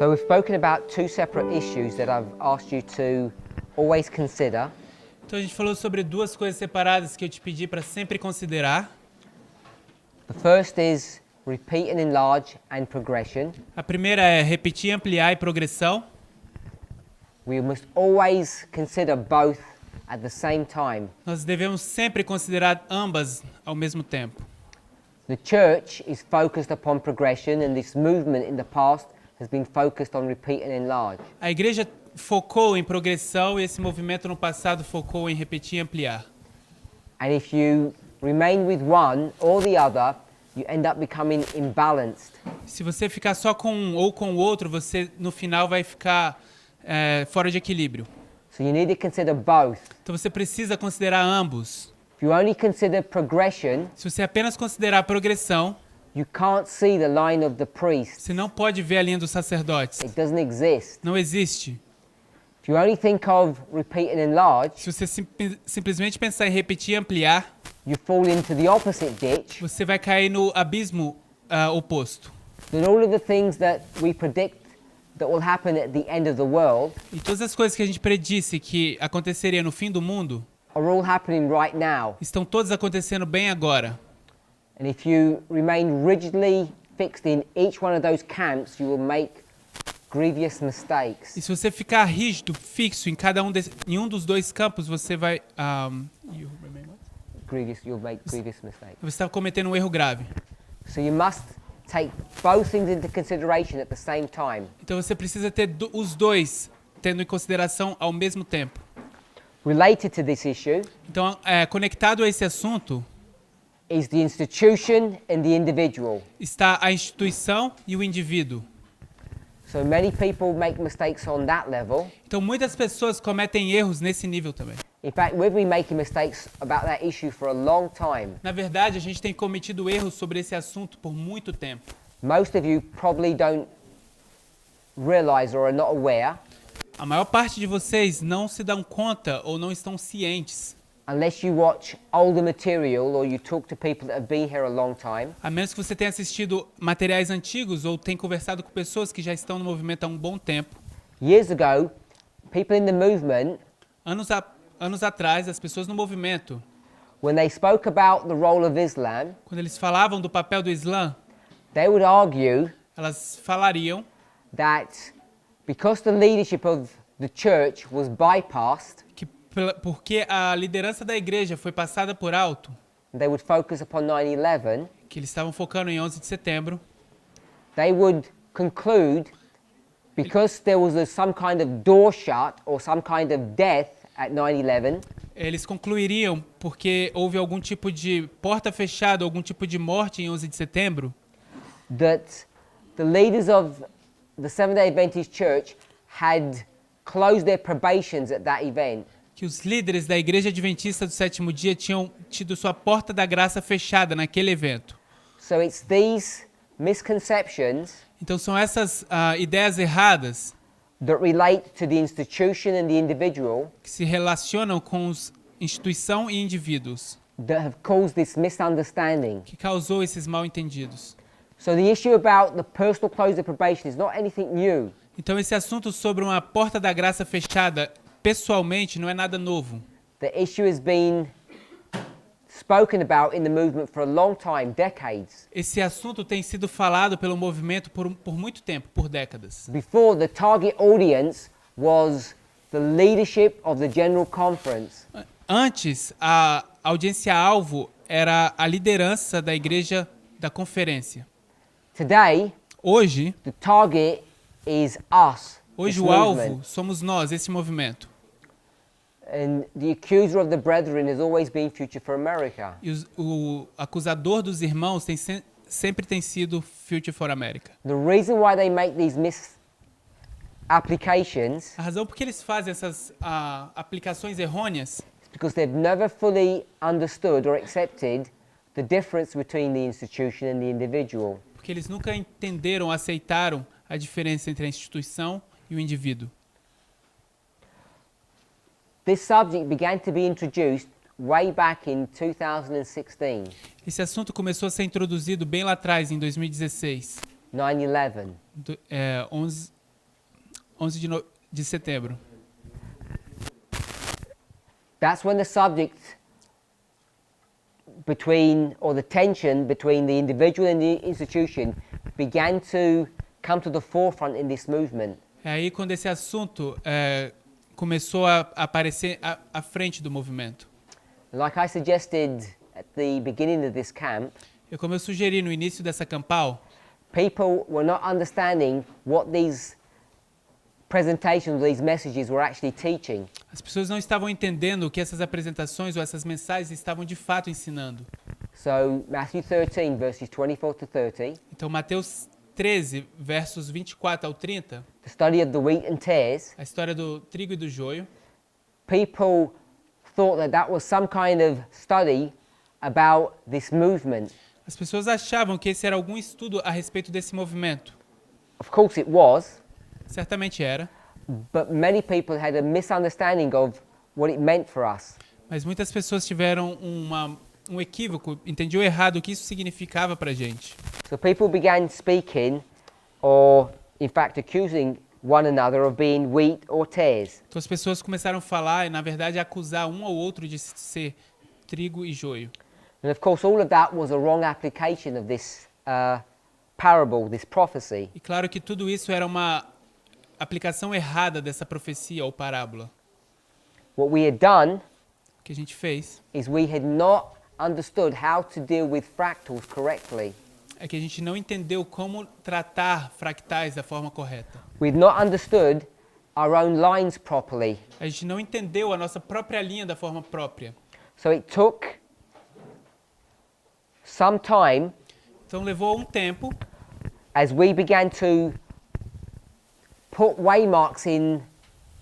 So we've spoken about two separate issues that I've asked you to always consider. Então a gente falou sobre duas coisas separadas que eu te pedi para sempre considerar. The first is repeat and enlarge and progression. A primeira é repetir, ampliar e progressão. We must always consider both at the same time. Nós devemos sempre considerar ambas ao mesmo tempo. The church is focused upon progression, and this movement in the past has been focused on repeat and enlarge. A igreja focou em progressão e esse movimento no passado focou em repetir e ampliar. And if you remain with one or the other, you end up becoming imbalanced. Se você ficar só com um ou com o outro, você no final vai ficar fora de equilíbrio. So you need to consider both. Então você precisa considerar ambos. If you only consider progression, Se você apenas considerar a progressão, you can't see the line of the priest. você não pode ver a linha dos sacerdotes. It doesn't exist. Não existe. If you only think of repeat and enlarge, Se você simplesmente pensar em repetir e ampliar, you fall into the opposite ditch. você vai cair no abismo oposto. That all of the things that we predict that will happen at the end of the world E todas as coisas que a gente predisse que aconteceria no fim do mundo, are all happening right now. estão todas acontecendo bem agora. And if you remain rigidly fixed in each one of those camps, you will make grievous mistakes. E se você ficar rígido, fixo em um dos dois campos, você vai You'll make grievous mistakes. você está cometendo um erro grave. So you must take both things into consideration at the same time. Então você precisa ter os dois tendo em consideração ao mesmo tempo. Related to this issue Então, conectado a esse assunto, is the institution and the individual. está a instituição e o indivíduo. So many people make mistakes on that level. Então muitas pessoas cometem erros nesse nível também. In fact, we've been making mistakes about that issue for a long time. Na verdade, a gente tem cometido erros sobre esse assunto por muito tempo. Most of you probably don't realize or are not aware, A maior parte de vocês não se dão conta ou não estão cientes, unless you watch older material or you talk to people that have been here a long time, a menos que você tenha assistido materiais antigos ou tenha conversado com pessoas que já estão no movimento há um bom tempo. years ago, people in the movement, Anos atrás, as pessoas no movimento, when they spoke about the role of Islam, quando eles falavam do papel do Islã, they would argue elas falariam that because the leadership of the church was bypassed, que porque a liderança da igreja foi passada por alto, they would focus upon 9/11, que eles estavam focando em 11 de setembro, they would conclude because there was some kind of door shut or some kind of death at 9/11, eles concluiriam porque houve algum tipo de porta fechada, algum tipo de morte em 11 de setembro, that the leaders of the Seventh-day Adventist Church had closed their probations at that event. que os líderes da Igreja Adventista do Sétimo Dia tinham tido sua porta da graça fechada naquele evento. So it's these misconceptions Então são essas ideias erradas that relate to the institution and the individual que se relacionam com os instituição e indivíduos, that have caused this misunderstanding. que causou esses mal-entendidos. So the issue about the personal close of probation is not anything new. Então esse assunto sobre uma porta da graça fechada pessoalmente não é nada novo. The issue has been spoken about in the movement for a long time, decades. Esse assunto tem sido falado pelo movimento por muito tempo, por décadas. Before, the target audience was the leadership of the General Conference. Antes, a audiência-alvo era a liderança da igreja da conferência. Today, Hoje the target is us. Hoje this o alvo movement. somos nós, esse movimento. And the accuser of the brethren has always been Future for America. E o acusador dos irmãos sempre tem sido Future for America. The reason why they make these misapplications A razão por que eles fazem essas aplicações errôneas is because they've never fully understood or accepted the difference between the institution and the individual. porque eles nunca entenderam, aceitaram a diferença entre a instituição e o indivíduo. This subject began to be introduced way back in 2016, Esse assunto começou a ser introduzido bem lá atrás, em 2016. 9/11. 11 de setembro. That's when the subject between, or the tension between the individual and the institution began to come to the forefront in this movement. É aí quando esse assunto começou a aparecer à frente do movimento. Like I suggested at the beginning of this camp, E como eu sugeri no início dessa campal, people were not understanding what these presentations, these messages were actually teaching. as pessoas não estavam entendendo o que essas apresentações ou essas mensagens estavam de fato ensinando. So Matthew 13, verses 24 to 30, Então, Mateus 13, versos 24 ao 30, the study of the wheat and tares, a história do trigo e do joio, people thought that that was some kind of study about this movement. as pessoas achavam que esse era algum estudo a respeito desse movimento. Of course it was, Certamente era, but many people had a misunderstanding of what it meant for us. mas muitas pessoas tiveram um equívoco, entendiam errado o que isso significava para a gente. So people began speaking, or in fact accusing one another of being wheat or tares. Então as pessoas começaram a falar e, na verdade, a acusar um ao outro de ser trigo e joio. And of course all of that was a wrong application of this parable, this prophecy. E claro que tudo isso era uma aplicação errada dessa profecia ou parábola. What we had done O que a gente fez is we had not understood how to deal with fractals correctly. é que a gente não entendeu como tratar fractais da forma correta. We had not understood our own lines properly. A gente não entendeu a nossa própria linha da forma própria. So it took some time Então levou um tempo as we began to put waymarks in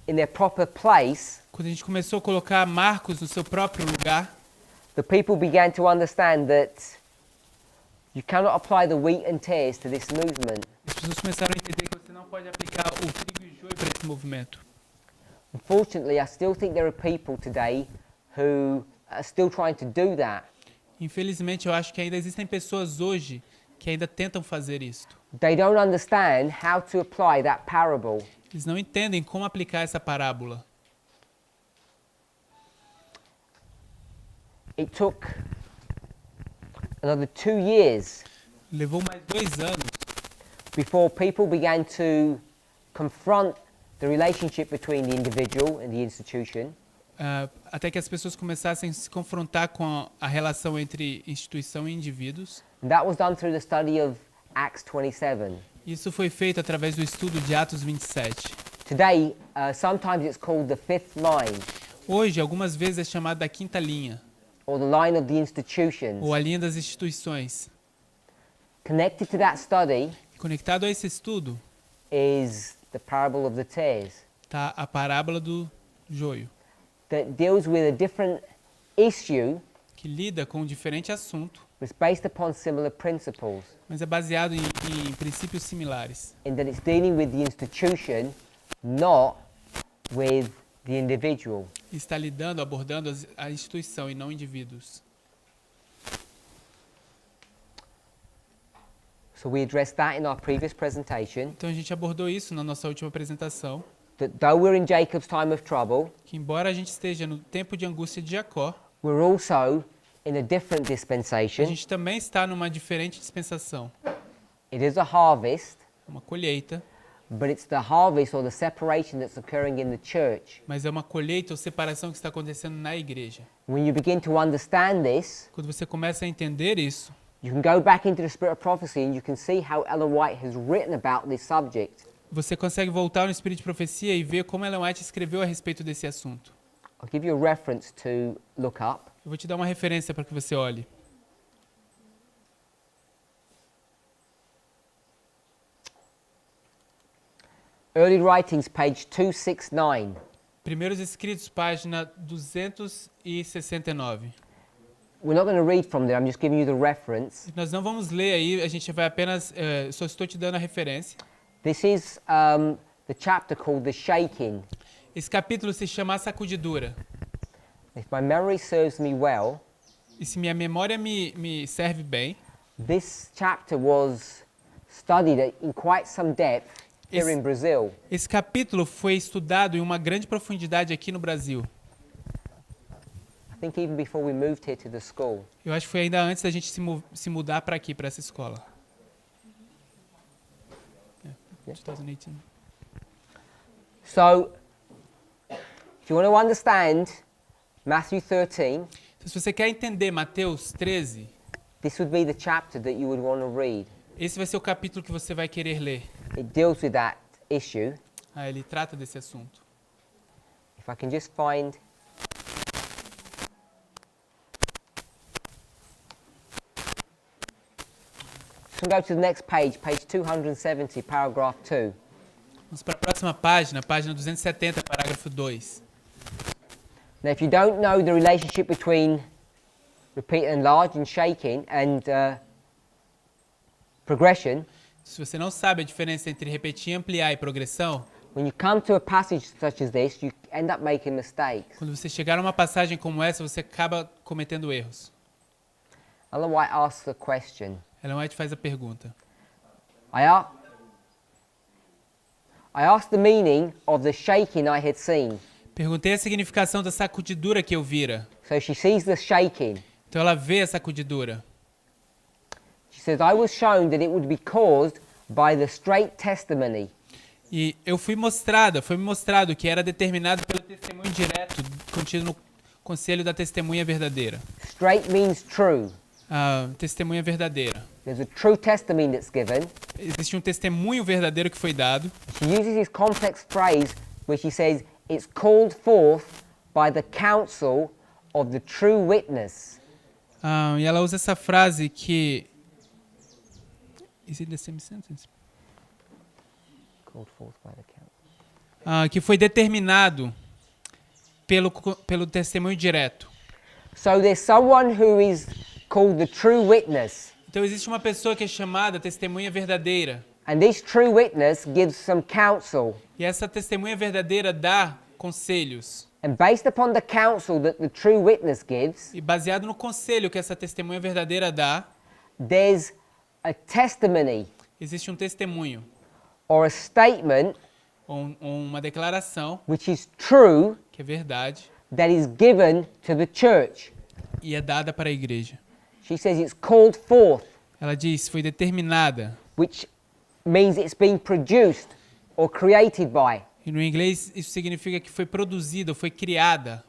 their proper place. quando a gente começou a colocar marcos no seu próprio lugar. The people began to understand that you cannot apply the wheat and tares to this movement. As pessoas começaram a entender que você não pode aplicar o trigo e o joio para esse movimento. Unfortunately, I still think there are people today who are still trying to do that. Infelizmente, eu acho que ainda existem pessoas hoje que ainda tentam fazer isto. They don't understand how to apply that parable. Eles não entendem como aplicar essa parábola. It took another 2 years Levou mais 2 anos before people began to confront the relationship between the individual and the institution. Até que as pessoas começassem a se confrontar com a relação entre instituição e indivíduos. And that was done through the study of Acts 27. Isso foi feito através do estudo de Atos 27. Today, sometimes it's called the fifth line, Hoje, algumas vezes é chamado da quinta linha, or the line of the institutions. ou a linha das instituições. Connected to that study Conectado a esse estudo is the parable of the tares, está a parábola do joio, that deals with a different issue, que lida com um diferente assunto, but it's based upon similar principles, mas é baseado em princípios similares. in that it's dealing with the institution, not with the individual. E está lidando, abordando a instituição e não indivíduos. So we addressed that in our previous presentation, Então a gente abordou isso na nossa última apresentação, that though we're in Jacob's time of trouble, que embora a gente esteja no tempo de angústia de Jacó, we're also in a different a dispensation. gente também está numa diferente dispensação. It is a harvest, Uma colheita, but it's the harvest or the separation that's occurring in the church. mas é uma colheita ou separação que está acontecendo na igreja. When you begin to understand this, Quando você começa a entender isso, you can go back into the spirit of prophecy and you can see how Ellen White has written about this subject. você consegue voltar no espírito de profecia e ver como Ellen White escreveu a respeito desse assunto. I'll give you a reference to look up. Eu vou te dar uma referência para que você olhe. Early Writings, page 269. Primeiros Escritos, página 269. We're not going to read from there, I'm just giving you the reference. Nós não vamos ler aí, a gente vai apenas, só estou te dando a referência. This is the chapter called The Shaking. Esse capítulo se chama A Sacudidura. If my memory serves me well, E se minha memória me serve bem, this chapter was studied in quite some depth here in Brazil. Esse capítulo foi estudado em uma grande profundidade aqui no Brasil. I think even before we moved here to the school. Eu acho que foi ainda antes da gente se mudar para aqui, para essa escola. 2018. So, if you want to understand Matthew 13, Então, se você quer entender Mateus 13, this would be the chapter that you would want to read. esse vai ser o capítulo que você vai querer ler. It deals with that issue. Ele trata desse assunto. If I can just find... So go to the next page, page 270, paragraph 2. Vamos para a próxima página, página 270, parágrafo 2. Now, if you don't know the relationship between repeat and enlarge and shaking and progression, Se você não sabe a diferença entre repetir, ampliar e progressão, when you come to a passage such as this, you end up making mistakes. quando você chegar a uma passagem como essa, você acaba cometendo erros. Ellen White asks the question. Ellen White faz a pergunta. I asked the meaning of the shaking I had seen. Perguntei a significação da sacudidura que eu vira. So she sees the shaking. Então ela vê a sacudidura. She says, I was shown that it would be caused by the straight testimony. E foi me mostrado que era determinado pelo testemunho direto contido no conselho da testemunha verdadeira. Straight means true. Testemunha verdadeira. There's a true testimony that's given. Existe um testemunho verdadeiro que foi dado. She uses this complex phrase where she says, it's called forth by the counsel of the true witness. E ela usa essa frase que... Is it the same sentence? Called forth by the counsel. Que foi determinado pelo testemunho direto. So there's someone who is called the true witness. Então existe uma pessoa que é chamada testemunha verdadeira. And this true witness gives some counsel. E essa testemunha verdadeira dá conselhos. And based upon the counsel that the true witness gives, E baseado no conselho que essa testemunha verdadeira dá, there's a testimony existe um testemunho or a statement ou uma declaração which is true que é verdade that is given to the church. e é dada para a igreja. She says it's called forth, Ela diz, foi determinada. which means it's been produced or created by. E no inglês isso significa que foi produzida, foi criada.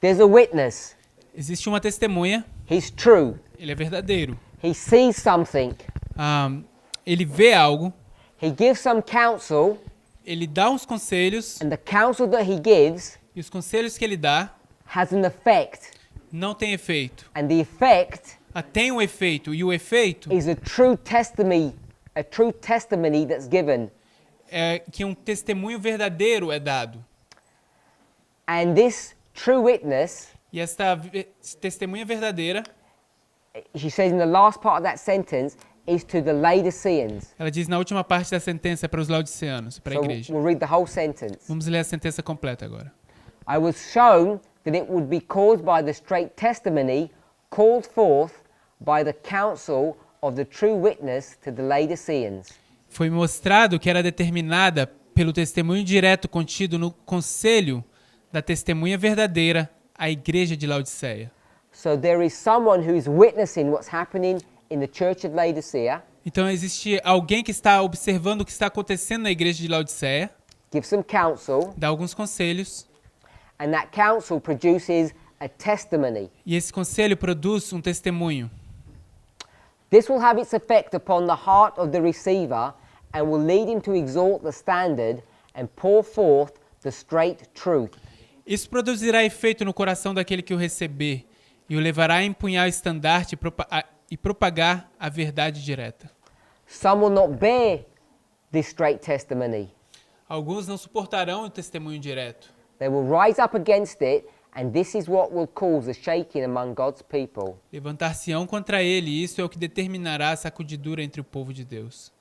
There's a witness. Existe uma testemunha, He's true. ele é verdadeiro. He sees something. Ele vê algo, He gives some counsel, ele dá uns conselhos, and the counsel that he gives e os conselhos que ele dá has an effect. não têm efeito. And the effect Tem um efeito, e o efeito is a true testimony that's given. é que um testemunho verdadeiro é dado. And this true witness, E esta testemunha verdadeira, she says in the last part of that sentence, is to the Laodiceans. ela diz na última parte da sentença para os laodiceanos, para a So igreja. we'll read the whole sentence. Vamos ler a sentença completa agora. I was shown that it would be caused by the straight testimony called forth by the counsel of the true witness to the Laodiceans. Foi mostrado que era determinada pelo testemunho direto contido no conselho da testemunha verdadeira à igreja de Laodiceia. So there is someone who is witnessing what's happening in the church of Laodicea, Então existe alguém que está observando o que está acontecendo na igreja de Laodiceia, gives some counsel, dá alguns conselhos, and that counsel produces a testimony. e esse conselho produz um testemunho. This will have its effect upon the heart of the receiver and will lead him to exalt the standard and pour forth the straight truth. Isso produzirá efeito no coração daquele que o receber e o levará a empunhar o estandarte e propagar a verdade direta. Some will not bear this straight testimony. Alguns não suportarão o testemunho direto. They will rise up against it, and this is what will cause a shaking among God's people. Levantar-se-ão contra ele, e isso é o que determinará a sacudidura entre o povo de Deus.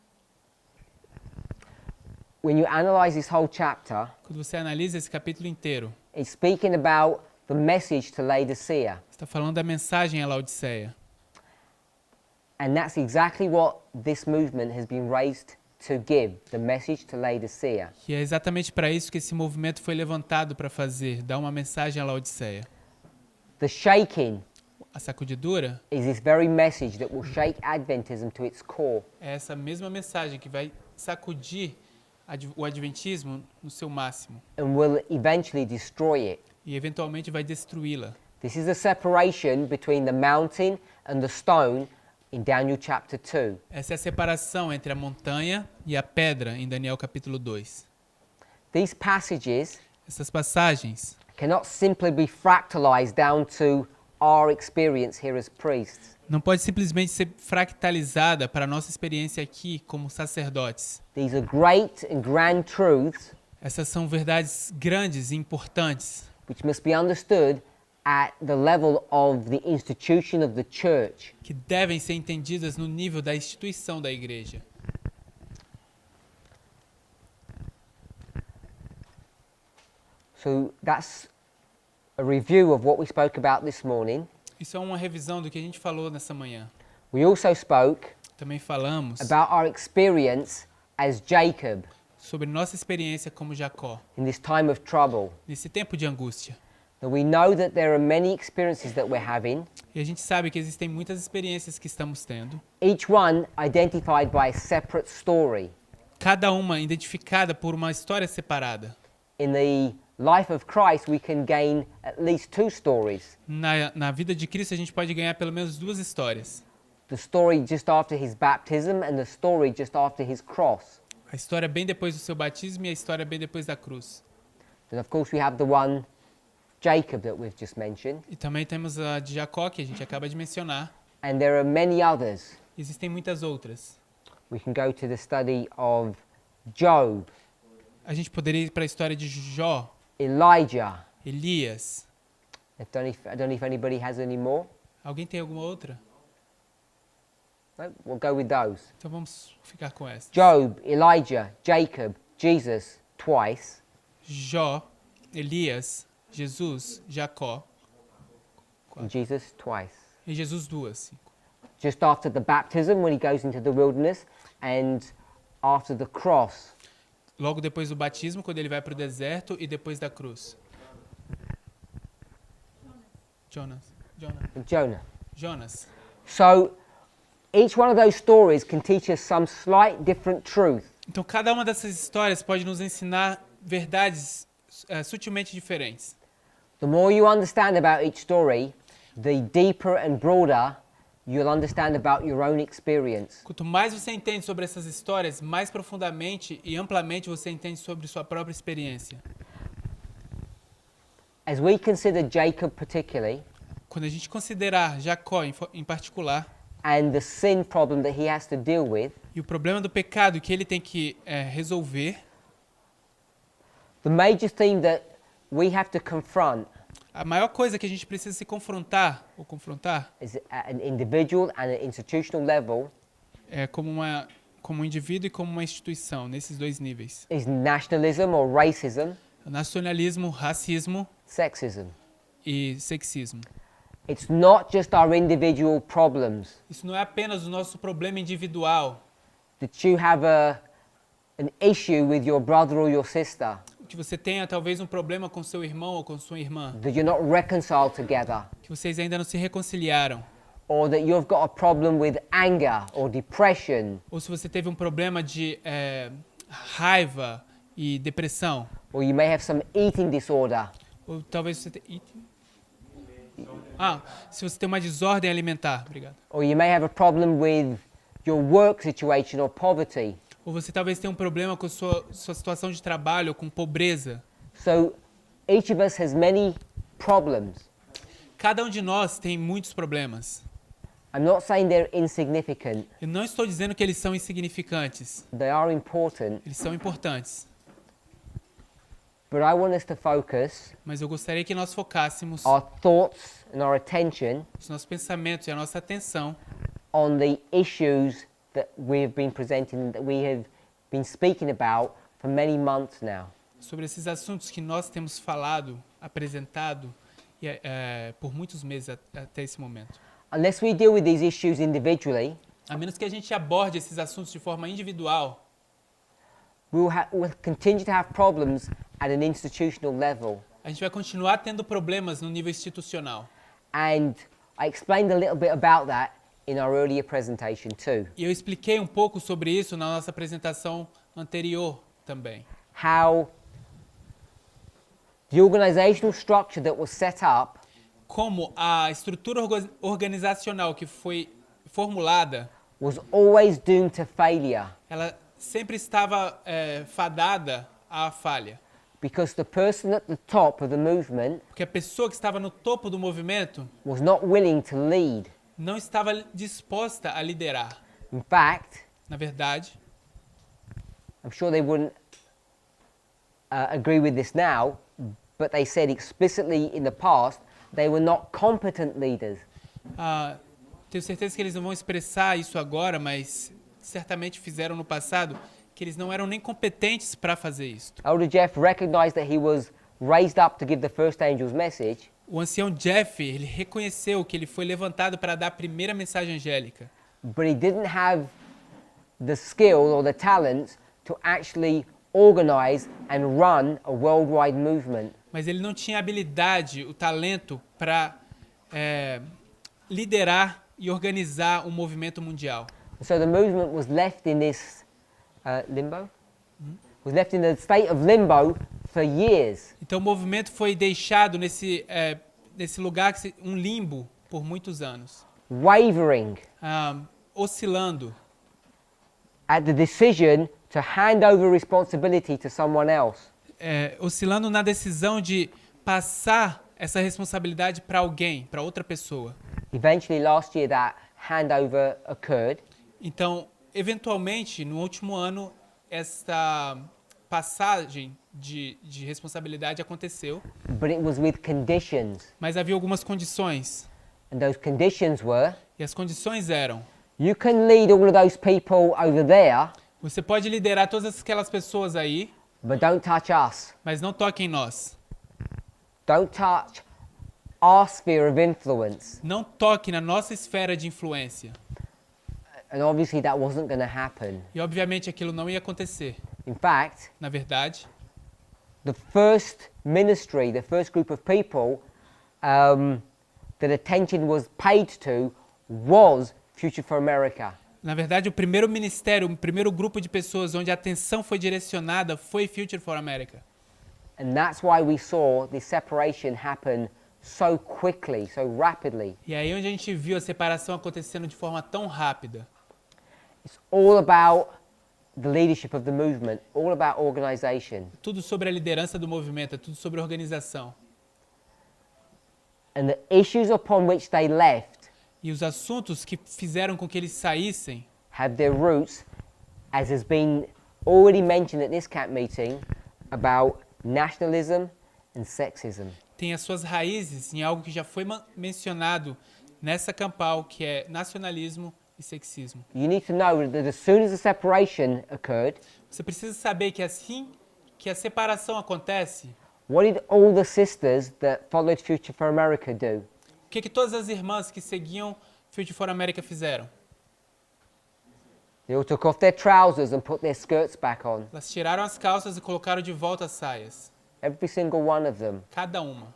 When you analyze this whole chapter, Quando você analisa esse capítulo inteiro, it's speaking about the message to Laodicea. está falando da mensagem à Laodiceia. And that's exactly what this movement has been raised to give, the message to Laodicea. Que é exatamente para isso que esse movimento foi levantado para fazer, dar uma mensagem à Laodiceia. The shaking A sacudidura is this very message that will shake Adventism to its core. é essa mesma mensagem que vai sacudir o adventismo no seu máximo And will eventually destroy it. e eventualmente vai destruí-la. This is the separation between the mountain and the stone in Daniel chapter 2. Essa é a separação entre a montanha e a pedra em Daniel capítulo 2. These passages Essas passagens cannot simply be fractalized down to our experience here as priests. não pode simplesmente ser fractalizada para a nossa experiência aqui como sacerdotes. These are great and grand truths Essas são verdades grandes e importantes which must be understood at the level of the institution of the church. que devem ser entendidas no nível da instituição da igreja. So that's a review of what we spoke about this morning. Isso é uma revisão do que a gente falou nessa manhã. We also spoke Também falamos about our experience as Jacob sobre nossa experiência como Jacó, in this time of trouble. nesse tempo de angústia. That we know that there are many experiences that we're having, E a gente sabe que existem muitas experiências que estamos tendo, each one identified by a separate story. cada uma identificada por uma história separada. In the life of Christ, we can gain at least two stories. Na vida de Cristo, a gente pode ganhar pelo menos duas histórias. The story just after his baptism and the story just after his cross. A história bem depois do seu batismo e a história bem depois da cruz. And of course we have the one, Jacob, that we've just mentioned. E também temos a de Jacó, que a gente acaba de mencionar. And there are many others. Existem muitas outras. We can go to the study of Job, A gente poderia ir para a história de Jó, Elijah. Elias. I don't know if anybody has any more. Alguém tem alguma outra? No? We'll go with those. Então vamos ficar com essa. Job, Elijah, Jacob, Jesus twice, Jó, Elias, Jesus, Jacó and Jesus twice. e Jesus duas. Just after the baptism when he goes into the wilderness and after the cross. Logo depois do batismo, quando ele vai para o deserto, e depois da cruz. And Jonah. Jonas. So each one of those stories can teach us some slight different truth. Então, cada uma dessas histórias pode nos ensinar verdades sutilmente diferentes. The more you understand about each story, the deeper and broader you'll understand about your own experience. Quanto mais você entende sobre essas histórias, mais profundamente e amplamente você entende sobre sua própria experiência. As we consider Jacob particularly, Quando a gente considerar Jacó em particular, and the sin problem that he has to deal with, e o problema do pecado que ele tem que resolver, the major theme that we have to confront a maior coisa que a gente precisa se confrontar is at an individual and an institutional level é como um indivíduo e como uma instituição, nesses dois níveis. is nationalism or racism, Nacionalismo, racismo sexism. e sexismo. It's not just our individual problems. Isso não é apenas o nosso problema individual, That you have an issue with your brother or your sister, que você tenha talvez um problema com seu irmão ou com sua irmã, that you're not reconciled together, que vocês ainda não se reconciliaram, or that you've got a problem with anger or depression, ou se você teve um problema de raiva e depressão, or you may have some eating disorder, ou talvez você tenha... se você tem uma desordem alimentar, obrigado. or you may have a problem with your work situation or poverty. Ou você talvez tenha um problema com sua situação de trabalho ou com pobreza. So each of us has many problems. Cada um de nós tem muitos problemas. I'm not saying they're insignificant. Eu não estou dizendo que eles são insignificantes. They are important, Eles são importantes. but I want us to focus Mas eu gostaria que nós focássemos our thoughts and our attention os nossos pensamentos e a nossa atenção on the issues that we've been presenting, that we have been speaking about for many months now. sobre esses assuntos que nós temos falado, apresentado por muitos meses até esse momento. Unless we deal with these issues individually, A menos que a gente aborde esses assuntos de forma individual, we'll continue to have problems at an institutional level. A gente vai continuar tendo problemas no nível institucional. And I explained a little bit about that in our earlier presentation too. E eu expliquei um pouco sobre isso na nossa apresentação anterior também. How the organizational structure that was set up Como a estrutura organizacional que foi formulada, was always doomed to failure ela sempre estava fadada à falha. because the person at the top of the movement Porque a pessoa que estava no topo do movimento was not willing to lead. não estava disposta a liderar. In fact, Na verdade, I'm sure they wouldn't agree with this now, but they said explicitly in the past they were not competent leaders. tenho certeza que eles não vão expressar isso agora, mas certamente fizeram no passado, que eles não eram nem competentes para fazer isso. Elder Jeff recognized that he was raised up to give the first angel's message, O ancião Jeff, ele reconheceu que ele foi levantado para dar a primeira mensagem angélica, but he didn't have the skill or the talent to actually organize and run a worldwide movement. mas ele não tinha a habilidade, o talento para liderar e organizar um movimento mundial. So the movement was left in this limbo? Was left in a state of limbo for years. Então o movimento foi deixado nesse lugar, um limbo, por muitos anos, Wavering oscilando, at the decision to hand over responsibility to someone else. oscilando na decisão de passar essa responsabilidade para alguém, para outra pessoa. Eventually last year that handover occurred, Então, eventualmente, no último ano, essa passagem de responsabilidade aconteceu, but it was with conditions. mas havia algumas condições. And those conditions were, E as condições eram: you can lead all of those people over there, você pode liderar todas aquelas pessoas aí, but don't touch us. mas não toque em nós. Don't touch our sphere of influence. Não toque na nossa esfera de influência. And obviously that wasn't going to happen. E, obviamente, aquilo não ia acontecer. In fact, Na verdade, the first ministry, the first group of people that attention was paid to was Future for America. o primeiro ministério, o primeiro grupo de pessoas onde a atenção foi direcionada foi Future for America. And that's why we saw this separation happen so quickly, so rapidly. E aí onde a gente viu a separação acontecendo de forma tão rápida. It's all about the leadership of the movement, all about organization. Tudo sobre a liderança do movimento, é tudo sobre organização. And the issues upon which they left E os assuntos que fizeram com que eles saíssem have their roots, as has been already mentioned at this camp meeting, about nationalism and sexism. têm as suas raízes em algo que já foi mencionado nessa campal, que é nacionalismo e sexismo. You need to know that as soon as the separation occurred, Você precisa saber que assim que a separação acontece, what did all the sisters that followed Future for America do? o que todas as irmãs que seguiam Future for America fizeram? They all took off their trousers and put their skirts back on. Elas tiraram as calças e colocaram de volta as saias. Every single one of them. Cada uma.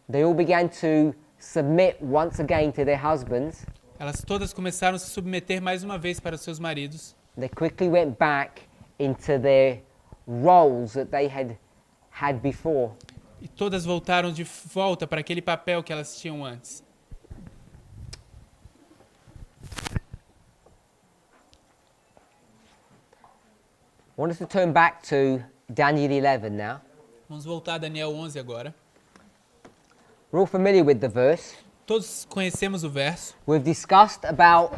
They all began to submit once again to their husbands. Elas todas começaram a se submeter mais uma vez para os seus maridos. They quickly went back into their roles that they had before. E todas voltaram de volta para aquele papel que elas tinham antes. I want us to turn back to Daniel 11 now. Vamos voltar a Daniel 11 agora. We're all familiar with the verse. Todos conhecemos o verso. We've discussed about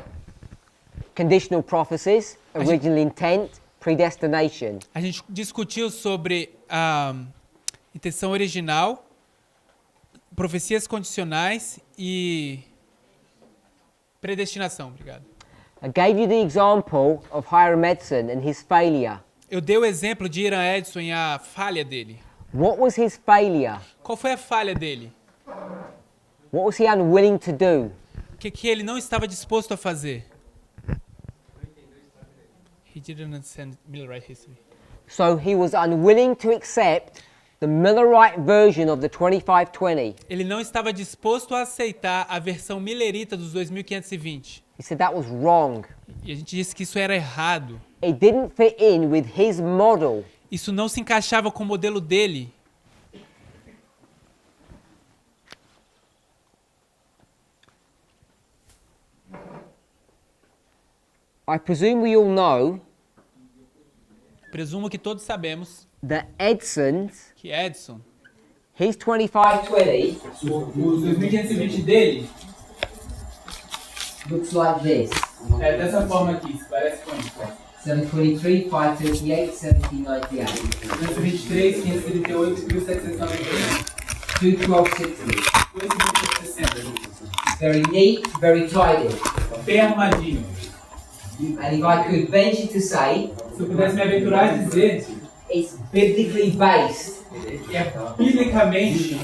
conditional prophecies, original intent, predestination. A gente discutiu sobre a intenção original, profecias condicionais e predestinação. Obrigado. I gave you the example of Hiram Edson and his failure. Eu dei o exemplo de Hiram Edson e a falha dele. What was his failure? Qual foi a falha dele? What was he unwilling to do? O que ele não estava disposto a fazer? He didn't understand Millerite history. So he was unwilling to accept the Millerite version of the 2520. Ele não estava disposto a aceitar a versão millerita dos 2520. He said that was wrong. E a gente disse que isso era errado. It didn't fit in with his model. Isso não se encaixava com o modelo dele. I presume we all know Presumo que todos sabemos that Edson's, que Edson, his 2520 os 2520 dele, looks like this. é dessa forma aqui, se parece com isso. 723, 538, 1798. 223, 538, 1798. 21260. 260. Very neat, very tidy. Bem arrumadinho. And if I could venture to say, Se eu pudesse me aventurar a dizer, it's biblically based. é biblicamente,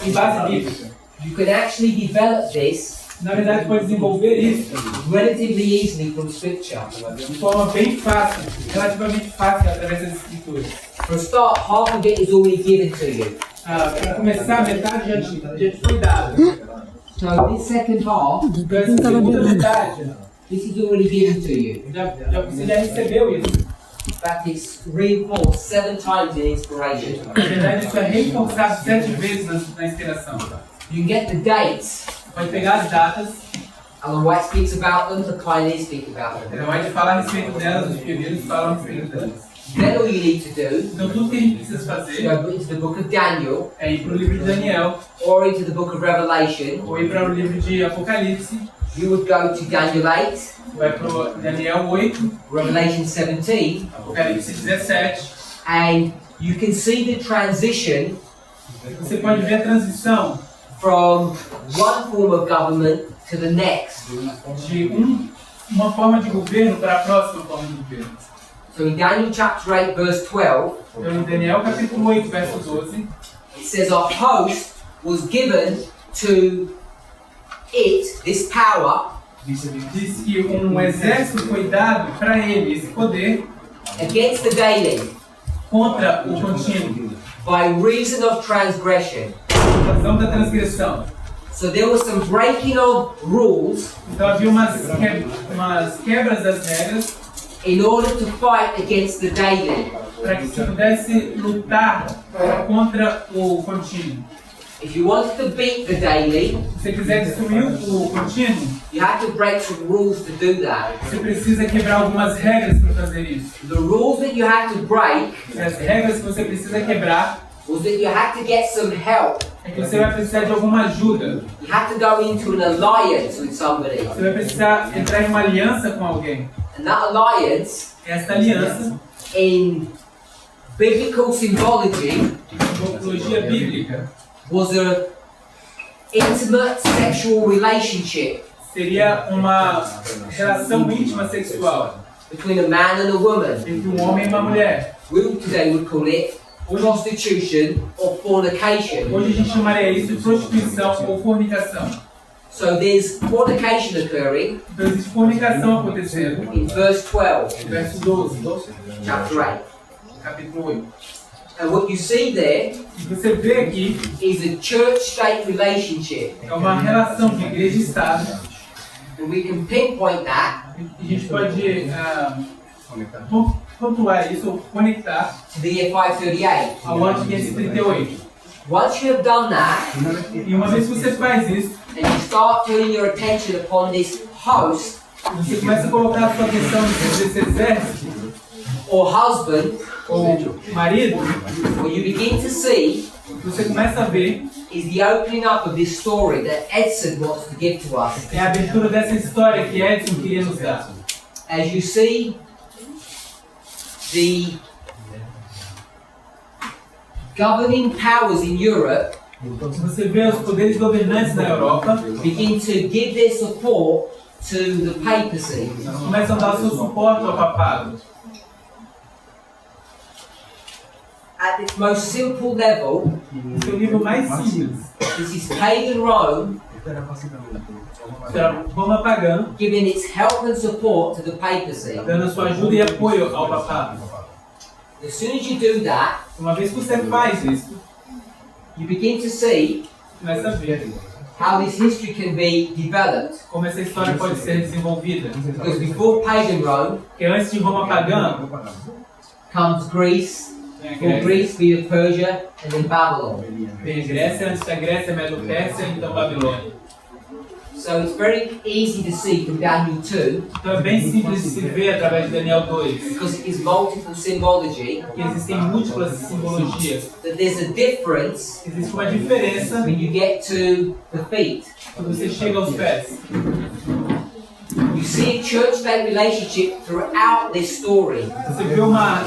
tem base bíblica. You can actually develop this Na verdade, pode desenvolver isso relatively easily from scripture. de forma bem fácil, relativamente fácil, através das escrituras. For a start, half of it is already given to you. Para começar, metade já te foi dada. So this second half, Então, essa segunda metade, this is already given to you. você já recebeu isso. In fact, it's reinforced 7 times in inspiration. Na verdade, isso é reforçado 7 vezes na inspiração. You can get the dates. Pode pegar as datas, Ellen White speaks about them, the pioneers speak about them. ela vai falar a respeito delas, os pioneiros falam a respeito delas. Then all you need to do Então, tudo que a gente precisa is fazer go into the book of Daniel é ir para o livro de Daniel, or into the book of Revelation. ou ir para o livro de Apocalipse, You would go to Daniel 8, ou é para o Daniel 8, Revelation 17, Apocalipse 17. and you can see the transition Você pode ver a transição from one form of government to the next. de uma forma de governo para a próxima forma de governo. So in Daniel chapter 8, verse 12, Então, em Daniel capítulo 8, verso 12, it says, "A host was given to it, this power, diz que exército foi dado para ele, esse poder, against the daily, contra o contínuo, by reason of transgression." por razão da transgressão. So there was some breaking of rules Então havia umas quebras das regras in order to fight against the daily. para que se pudesse lutar contra o contínuo. If you wanted to beat the daily, Se você quiser destruir o contínuo, you had to break some rules to do that. você precisa quebrar algumas regras para fazer isso. The rules that you had to break E as regras que você precisa quebrar was that you had to get some help. é que você vai precisar de alguma ajuda. You had to go into an alliance with somebody. Você vai precisar entrar em uma aliança com alguém. And that alliance, Esta aliança, in biblical symbology, simbologia bíblica, was a intimate sexual relationship seria uma relação íntima sexual between a man and a woman. entre um homem e uma mulher. We today would call it prostitution or fornication. Hoje a gente chamaria isso de prostituição ou fornicação. So there's fornication occurring Então existe fornicação acontecendo. in verse 12, Verso 12, chapter 8. capítulo 8. And what you see there E você vê aqui, is a church-state relationship. é uma relação de igreja e Estado. And we can pinpoint that E a gente pode pontuar isso ou conectar to the year 538. ao ano de 538. Once you have done that, E uma vez que você faz isso, and you start turning your attention upon this host você começa a colocar a sua atenção nesse exército, or husband, ou marido, what you begin to see você começa a ver is the opening up of this story that Edson wants to give to us. é a abertura dessa história que Edson queria nos dar. As you see the governing powers in Europe Você vê os poderes governantes na Europa begin to give their support to the papacy. começam a dar seu suporte ao papado. At its most simple level, No seu nível mais simples, this is pagan Rome Isso era Roma pagã, giving its help and support to the papacy. dando sua ajuda e apoio ao papado. As soon as you do that, Uma vez que você faz isso, you begin to see começa a ver how this history can be developed. como essa história pode ser desenvolvida. Because before pagan Rome Porque antes de Roma pagã, comes Greece, vem a or Grécia. Greece via Persia, and then Babylon. Vem a Grécia, antes da Grécia, Medo-Pérsia, então Babilônia. So it's very easy to see from Daniel 2, Então é bem simples de se ver através de Daniel 2, because it is multiple symbology, que existem múltiplas simbologias. that there's a difference Existe uma diferença when you get to the feet. quando você chega aos pés. You see a church-state relationship throughout this story. Você vê uma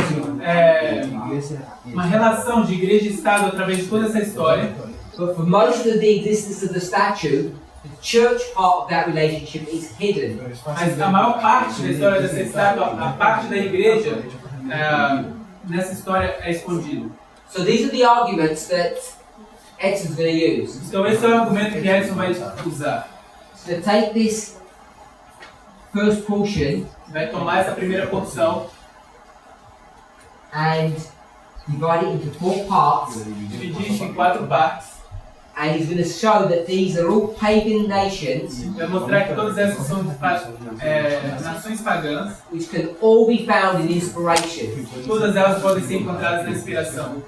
relação de igreja e Estado através de toda essa história. But for most of the existence of the statue, the church part of that relationship is hidden. Mas a maior parte da história dessa estátua, a parte da igreja, nessa história é escondido. So these are the arguments that Edson's going to use. Então esse é o argumento que Edson vai usar. So take this first portion Vai tomar essa primeira porção, and divide it into 4 parts, dividir isso em 4 partes, and he's going to show that these are all pagan nations vai mostrar que todas essas são nações pagãs, which can all be found in inspiration. todas elas podem ser encontradas na inspiração.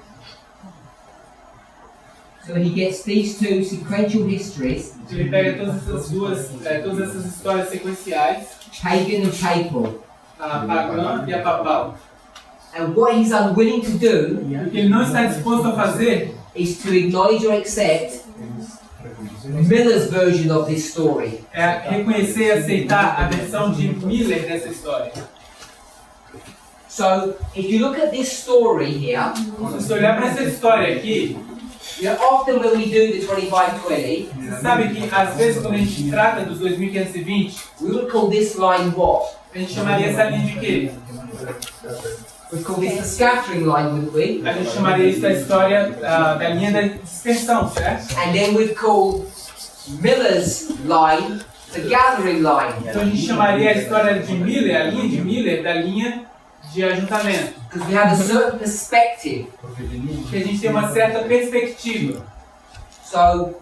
So he gets these two sequential histories, Ele pega todas essas histórias sequenciais, pagan and papal, a pagã e a papal. and what he's unwilling to do O que ele não está disposto a fazer is to acknowledge or accept Miller's version of this story. é reconhecer e aceitar a versão de Miller dessa história. So if you look at this story here, Se você olhar para essa história aqui, often when we do the 2520, você sabe que às vezes quando a gente trata dos 2520, we would call this line what? a gente chamaria essa linha de quê? We'd call this the scattering line, wouldn't we? A gente chamaria isso da história da linha da dispersão, certo? And then we'd call Miller's line the gathering line. Então a gente chamaria a história de Miller, a linha de Miller, da linha de ajuntamento. Because we have a certain perspective. Porque a gente tem uma certa perspectiva. So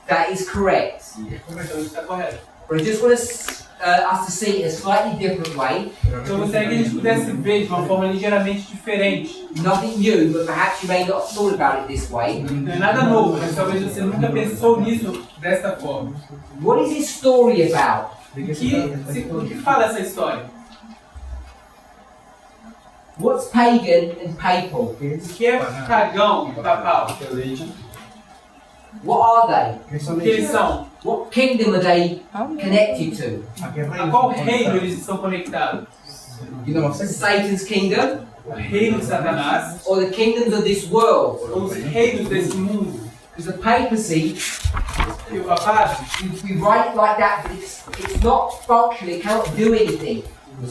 that is correct. Então isso está correto. But I just want us to see it in a slightly different way. Então eu gostaria que a gente pudesse ver de uma forma ligeiramente diferente. Nothing new, but perhaps you may not have thought about it this way. Não é nada novo, mas talvez você nunca pensou nisso desta forma. What is this story about? O que fala essa história? What's pagan and papal? O que é pagão e papal? What are they? O que eles são? What kingdom are they connected to? A qual reino eles estão conectados? Satan's kingdom O reino de Satanás or the kingdoms of this world? ou os reinos desse mundo? Because the papacy, E o papado, we write it like that, but it's not functional, it cannot do anything.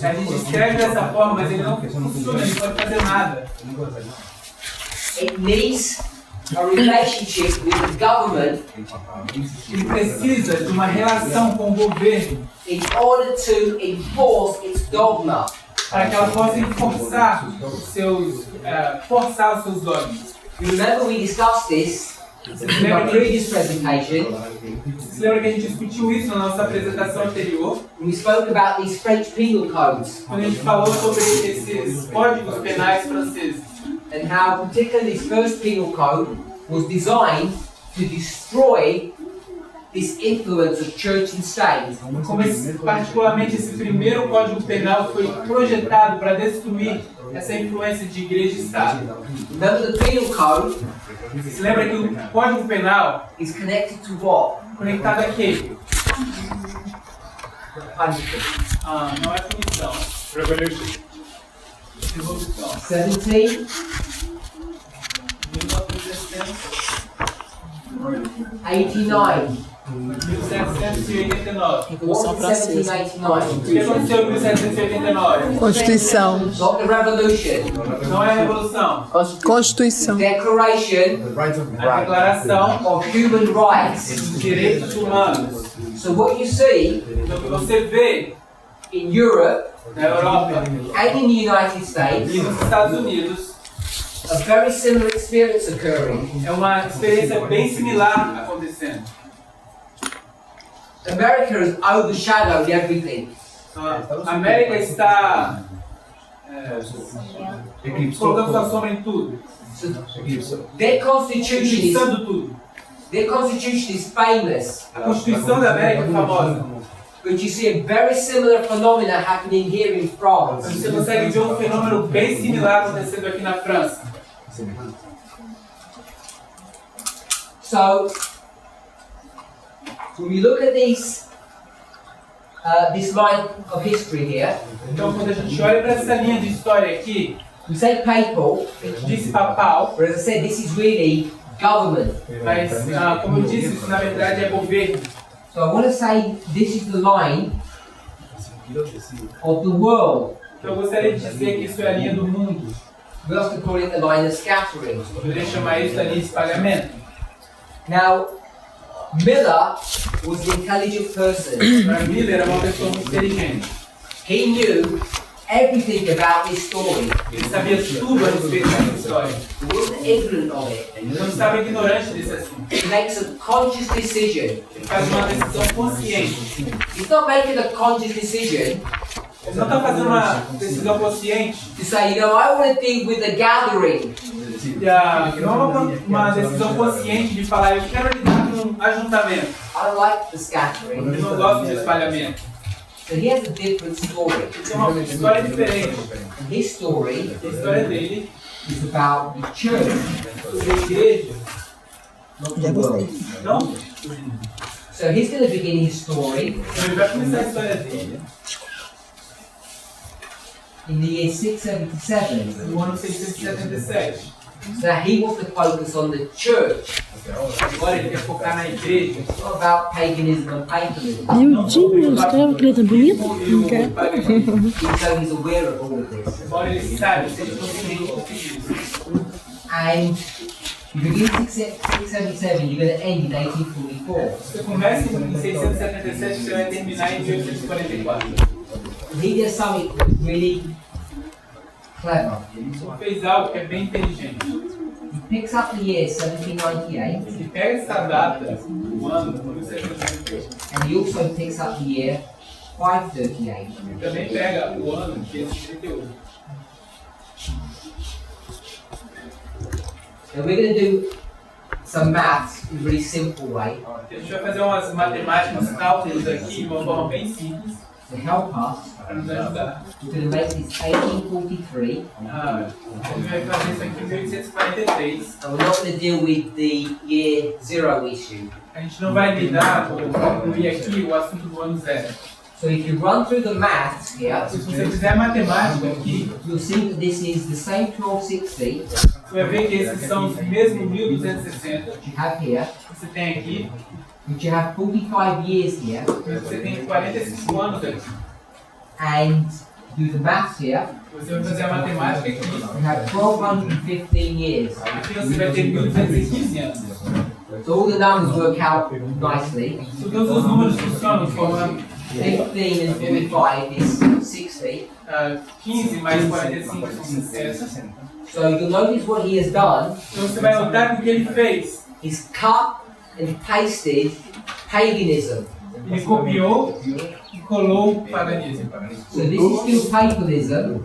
a gente escreve dessa forma, mas ele não funciona, ele não pode fazer nada. It needs a relationship with the government Ele precisa de uma relação com o governo in order to enforce its dogma. para que ela possa forçar os seus dogmas. You remember we discussed this in my previous presentation. Você lembra que a gente discutiu isso na nossa apresentação anterior? We spoke about these French penal codes Quando a gente falou sobre esses códigos penais franceses. and how particularly this first penal code was designed to destroy this influence of church and state. Como particularmente esse primeiro código penal foi projetado para destruir essa influência de igreja e Estado. Remember the penal code Você lembra que o código penal is connected to what? conectado a quê? Punishment. Não é punição. Revolução. 17. 89. 1789. Revolução What's Francesa. 1789? O que aconteceu em 1789? Constituição. Not the revolution. Não é a Revolução. Constituição. Declaration A Declaração of Human Rights. dos Direitos Humanos. So what you see Então, o que você vê in Europe na Europa and in the United States, e nos Estados Unidos a very similar experience occurring. é uma experiência bem similar acontecendo. America has overshadowed everything. A América está colocando sua sombra em tudo, So their constitution fixando tudo. is famous. A Constituição da América é famosa. But you see a very similar phenomena happening here in France. Você consegue ver um fenômeno bem similar acontecendo aqui na França. So when we look at this line of history here, Então, quando a gente olha para essa linha de história aqui, we say papal, a gente disse papal, but as I said, this is really government. mas, como eu disse, isso na verdade é governo. So I want to say this is the line of the world. Então, eu gostaria de dizer que isso é a linha do mundo. We also call it the line of scattering. Eu poderia chamar isso da linha de espalhamento. Now, Miller was an intelligent person. Para Miller era uma pessoa muito inteligente. He knew everything about this story. Ele sabia tudo a respeito dessa história. He wasn't ignorant of it. Ele não estava ignorante desse assunto. He makes a conscious decision. Ele faz uma decisão consciente. He's not making a conscious decision Ele não está fazendo uma decisão consciente. to say, you know, I want to deal with the gathering. Não é uma decisão consciente de falar, eu quero lidar com um ajuntamento. I don't like the scattering. Eu não gosto de espalhamento. So he has a different story. Ele tem uma história diferente. And his story A história dele is about the church, sobre a igreja. not the world. Então, So he's going to begin his story ele vai começar a história dele in the year 677. no ano 677. So he wants to focus on the church, Agora ele quer focar na igreja. not about paganism and papalism. Meu Deus, escreve que letra bonita. O paganismo. Even though he's aware of all of this. Embora ele saiba, seja consciente disso. And you begin 677, you're going to end in 1844. Você começa em 677 e você vai terminar em 1844. He does something really clever. Ele fez algo que é bem inteligente. He picks up the year 1798, Ele pega essa data, o ano, 1798, and he also picks up the year 538. e também pega o ano de 538. And we're going to do some maths in a really simple way A gente vai fazer umas matemáticas, cálculos aqui, de uma forma bem simples, to help us. para nos ajudar. We're going to make this 1843, A gente vai fazer isso aqui em 1843. and we're not going to deal with the year zero issue. A gente não vai lidar ou concluir aqui o assunto do ano zero. So if you run through the maths here, Se você fizer a matemática aqui, you'll see that this is the same 1260 você vai ver que esses são os mesmos 1260 that you have here, que você tem aqui, which you have 45 years here, mas você tem 45 anos aqui. and do the maths here, Você vai fazer a matemática aqui, you have 1215 years. aqui você vai ter 1215 anos. So all the numbers work out nicely. Se todos os números funcionam, formando 15 and 45 is 60. 15 mais 45 são 60. So you'll notice what he has done Então você vai notar que o que ele fez, is cut and pasted paganism. ele copiou e colou o paganismo. So this is still paganism.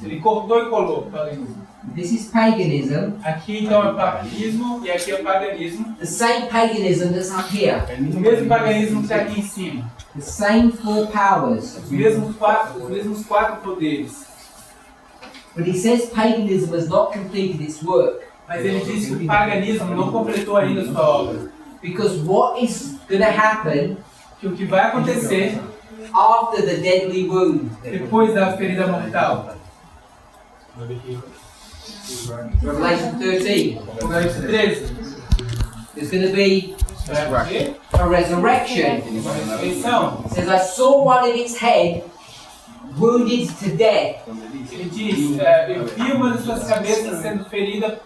Ele cortou e colou o paganismo. This is paganism. Aqui então é paganismo e aqui é paganismo. The same paganism that's up here. O mesmo paganismo que está aqui em cima. The same four powers. Os mesmos quatro poderes. But he says paganism has not completed its work. Mas ele disse que o paganismo não completou ainda sua obra. Because what is going to happen Que o que vai acontecer after the deadly wound? depois da ferida mortal. Revelation 13. Apocalipse 13. there's going to be a resurrection. Uma ressurreição. It says, I saw one in its head wounded to death, Ele diz, eu vi uma de suas cabeças sendo ferida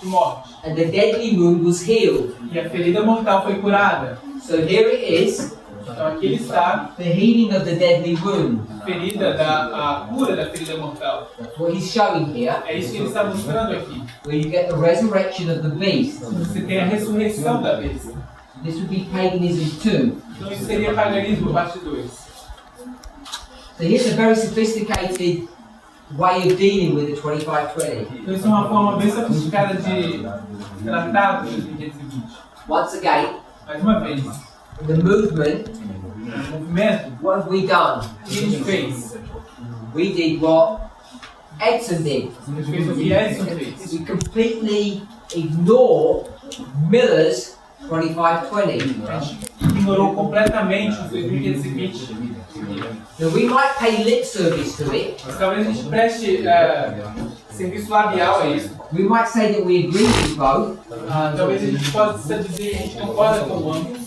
de morte. and the deadly wound was healed. E a ferida mortal foi curada. So here it is, Então aqui ele está, the healing of the deadly wound. a cura da ferida mortal. That's what he's showing here, É isso que ele está mostrando aqui. where you get the resurrection of the beast. Você tem a ressurreição da besta. This would be paganism too. Então isso seria paganismo parte 2. So here's a very sophisticated way of dealing with the 2520. Então isso é uma forma bem sofisticada de tratar os 1520. Once again, Mais uma vez, the movement, o movimento, what have we done? o que a gente fez? We did what Edson did. A gente fez o que Edson fez. We completely ignore Miller's 2520. A gente ignorou completamente os 2520. Now we might pay lip service to it. Mas talvez a gente preste serviço labial a isso. We might say that we agree with both. Talvez a gente possa dizer que a gente concorda com ambos.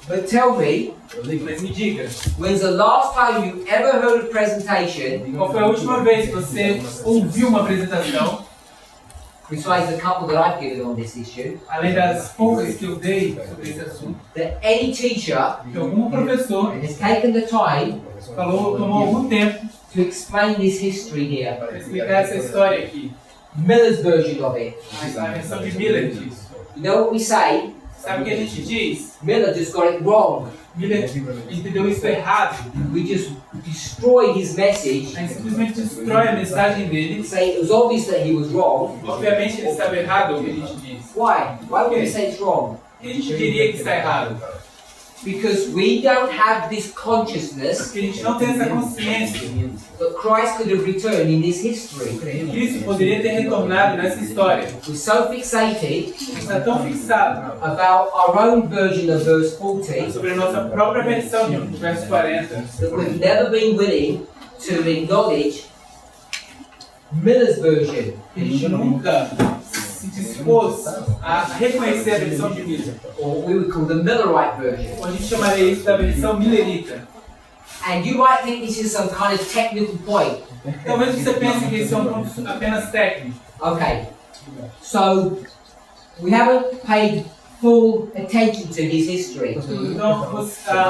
But tell me, Mas me diga, when's the last time you ever heard a presentation, qual foi a última vez que você ouviu uma apresentação, besides the couple that I've given on this issue, além das poucas que eu dei sobre esse assunto, that any teacher que algum professor has taken the time tomou algum tempo to explain this history here? para explicar essa história aqui, Miller's version of it. a versão de Miller disso. You know what we say? Sabe o que a gente diz? Miller just got it wrong. Miller entendeu isso errado. We just destroy his message, A gente simplesmente destrói a mensagem dele. say it was obvious that he was wrong. Obviamente ele estava errado, o que a gente diz. Why? Why would we say it's wrong? Por que a gente diria que está errado? Because we don't have this consciousness Porque a gente não tem essa consciência that Christ could have returned in this history. que Cristo poderia ter retornado nessa história. We're so fixated Está tão fixado about our own version of verse 40 sobre a nossa própria versão de verso 40 that we've never been willing to acknowledge Miller's version. que a gente nunca se dispôs a reconhecer a versão de Miller. Or what we would call the Millerite version. Ou a gente chamaria isso da versão millerita. And you might think this is some kind of technical point. Talvez você pense que isso é um ponto apenas técnico. Okay, so we haven't paid full attention to his history. Então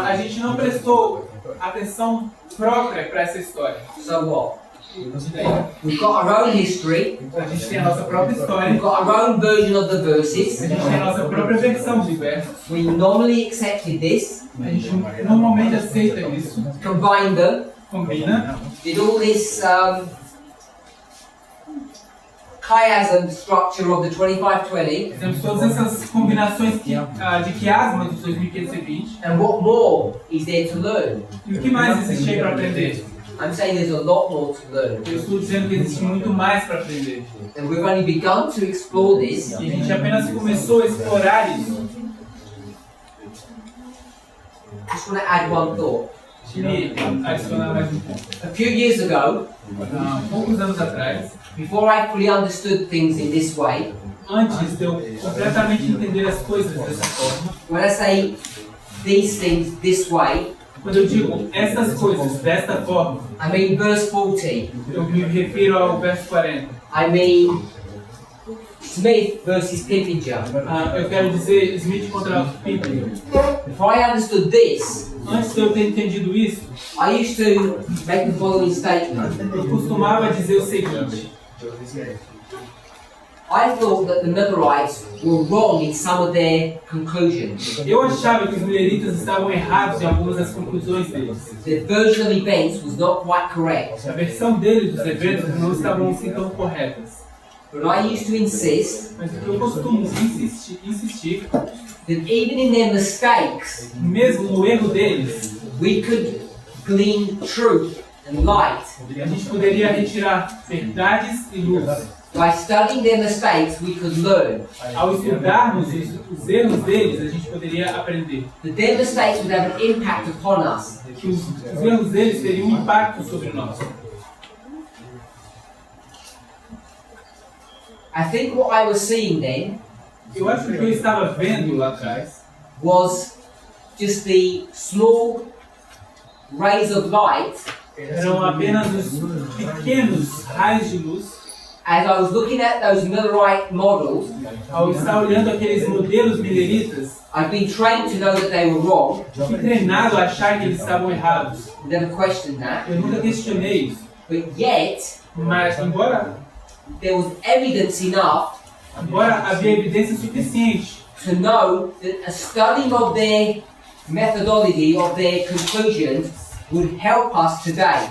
a gente não prestou atenção própria para essa história. So what? E daí? We've got our own history, A gente tem a nossa própria história, we've got our own version of the a verses. gente tem a nossa própria versão de versos. We normally accepted this, A gente normalmente aceita isso, combined them, combina, did all this chiasm structure of the 2520, fizemos todas essas combinações de quiasma dos 2520. and what more is there to learn? E o que mais existe aí para aprender? I'm saying there's a lot more to learn. Eu estou dizendo que existe muito mais para aprender. And we've only begun to explore this. E a gente apenas começou a explorar isso. Just want to add one thought. E adicionar mais um ponto. A few years ago, Poucos anos atrás, before I fully understood things in this way, antes de eu completamente entender as coisas dessa forma, when I say these things this way, quando eu digo essas coisas desta forma, I mean verse 40. eu me refiro ao verso 40. I mean Smith versus Pippinger. Eu quero dizer Smith contra Pippen. Before I understood this, Antes de eu ter entendido isso, I used to make the following statement. eu costumava dizer o seguinte: I thought that the Millerites were wrong in some of their conclusions. eu achava que os milleritas estavam errados em algumas das conclusões deles. The version of events was not quite correct. A versão deles dos eventos não estavam assim tão corretas. But I used to insist Mas o que eu costumo insistir that even in their mistakes, mesmo no erro deles, we could glean truth and light. a gente poderia retirar verdades e luz. By studying their mistakes, we could learn Ao estudarmos os erros deles, a gente poderia aprender that their mistakes would have an impact upon us. que os erros deles teriam um impacto sobre nós. I think what I was seeing then Eu acho que o que eu estava vendo lá atrás was just the small rays of light eram apenas os pequenos raios de luz. as I was looking at those Millerite models. Ao estar olhando aqueles modelos mileritas, I've been trained to know that they were wrong. eu fui treinado a achar que eles estavam errados. Never questioned that. Eu nunca questionei isso. But yet, Mas, embora there was evidence enough havia evidência suficiente to know that a study of their methodology, of their conclusions, would help us today.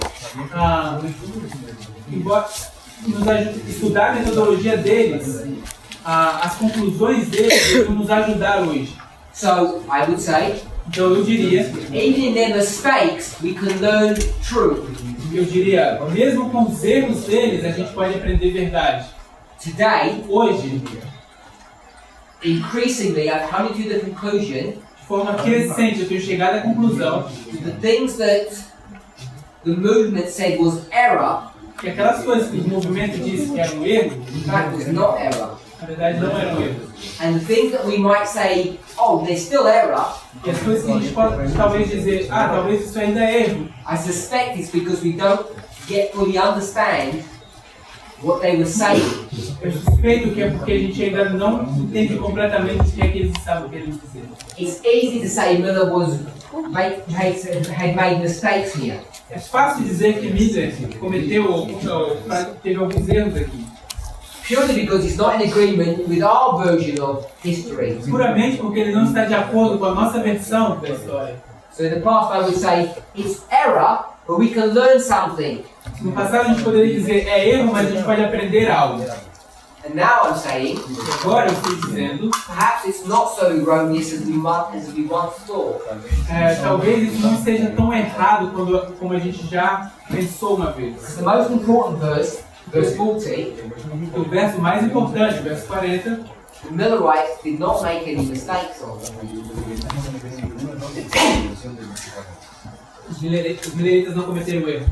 Embora estudar a metodologia deles, as conclusões deles vão nos ajudar hoje. So, I would say, Então eu diria, even in their mistakes, we can learn truth. mesmo com os erros deles, a gente pode aprender verdade. Today, Hoje, increasingly, I've come to the conclusion de forma crescente, eu tenho chegado à conclusão that the things that the movement said was error, que aquelas coisas que o movimento disse que eram erro, in fact, was not error. na verdade não eram erros. And the things that we might say, oh, they're still error, E as coisas que a gente pode talvez dizer, talvez isso ainda é erro. I suspect it's because we don't yet fully understand what they were saying. Eu suspeito que é porque a gente ainda não entende completamente o que é que eles estavam querendo dizer. It's easy to say Miller had made mistakes here. É fácil dizer que Miller teve alguns erros aqui. Purely because he's not in agreement with our version of history. Puramente porque ele não está de acordo com a nossa versão da história. So in the past I would say, it's error, but we can learn something. No passado a gente poderia dizer é erro, mas a gente pode aprender algo. And now I'm saying, Agora eu estou dizendo, perhaps it's not so erroneous as we once thought. talvez isso não seja tão errado como a gente já pensou uma vez. The most important verse, verse 40, O verso mais importante, o verso 40, the Millerites did not make any mistakes on. os mileritas não cometeram erro.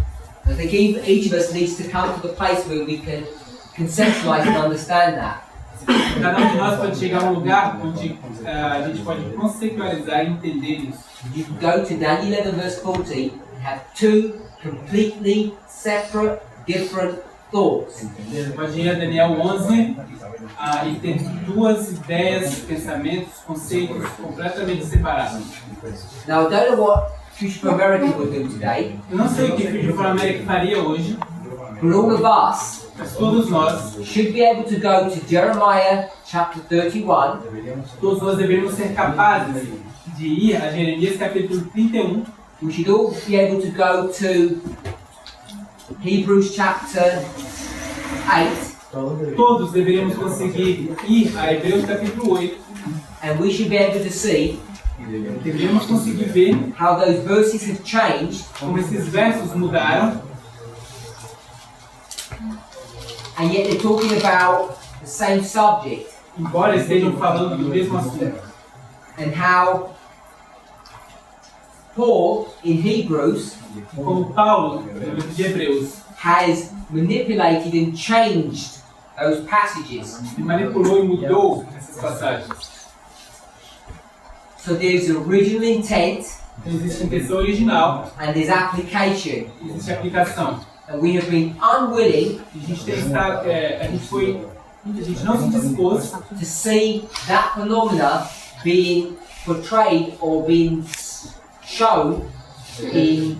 I think each of us needs to come to the place where we can conceptualize and understand that. Cada um de nós pode chegar a um lugar onde a gente pode conceitualizar e entender isso. You can go to Daniel 11 verse 40 and have two completely separate, different thoughts. Você pode ir a Daniel 11 e ter duas ideias, pensamentos, conceitos completamente separados. Now I don't know what Future for America will do today, Eu não sei o que o Future for America faria hoje, but all of us mas todos nós should be able to go to Jeremiah chapter 31 todos nós devemos ser capazes de ir a Jeremias capítulo 31. We should all be able to go to Hebrews chapter 8 Todos deveríamos conseguir ir a Hebreus capítulo 8. and we should be able to see Deveríamos conseguir ver how those verses have changed como esses versos mudaram, and yet they're talking about the same subject, embora estejam falando do mesmo assunto. and how Paul in Hebrews Como Paulo, no livro de Hebreus, has manipulated and changed those passages. ele manipulou e mudou essas passagens. So there's the original intent Então existe intenção original, and there's application. existe aplicação. And we have been unwilling A gente tem estado, a gente não se dispôs to see that phenomena being portrayed or being shown in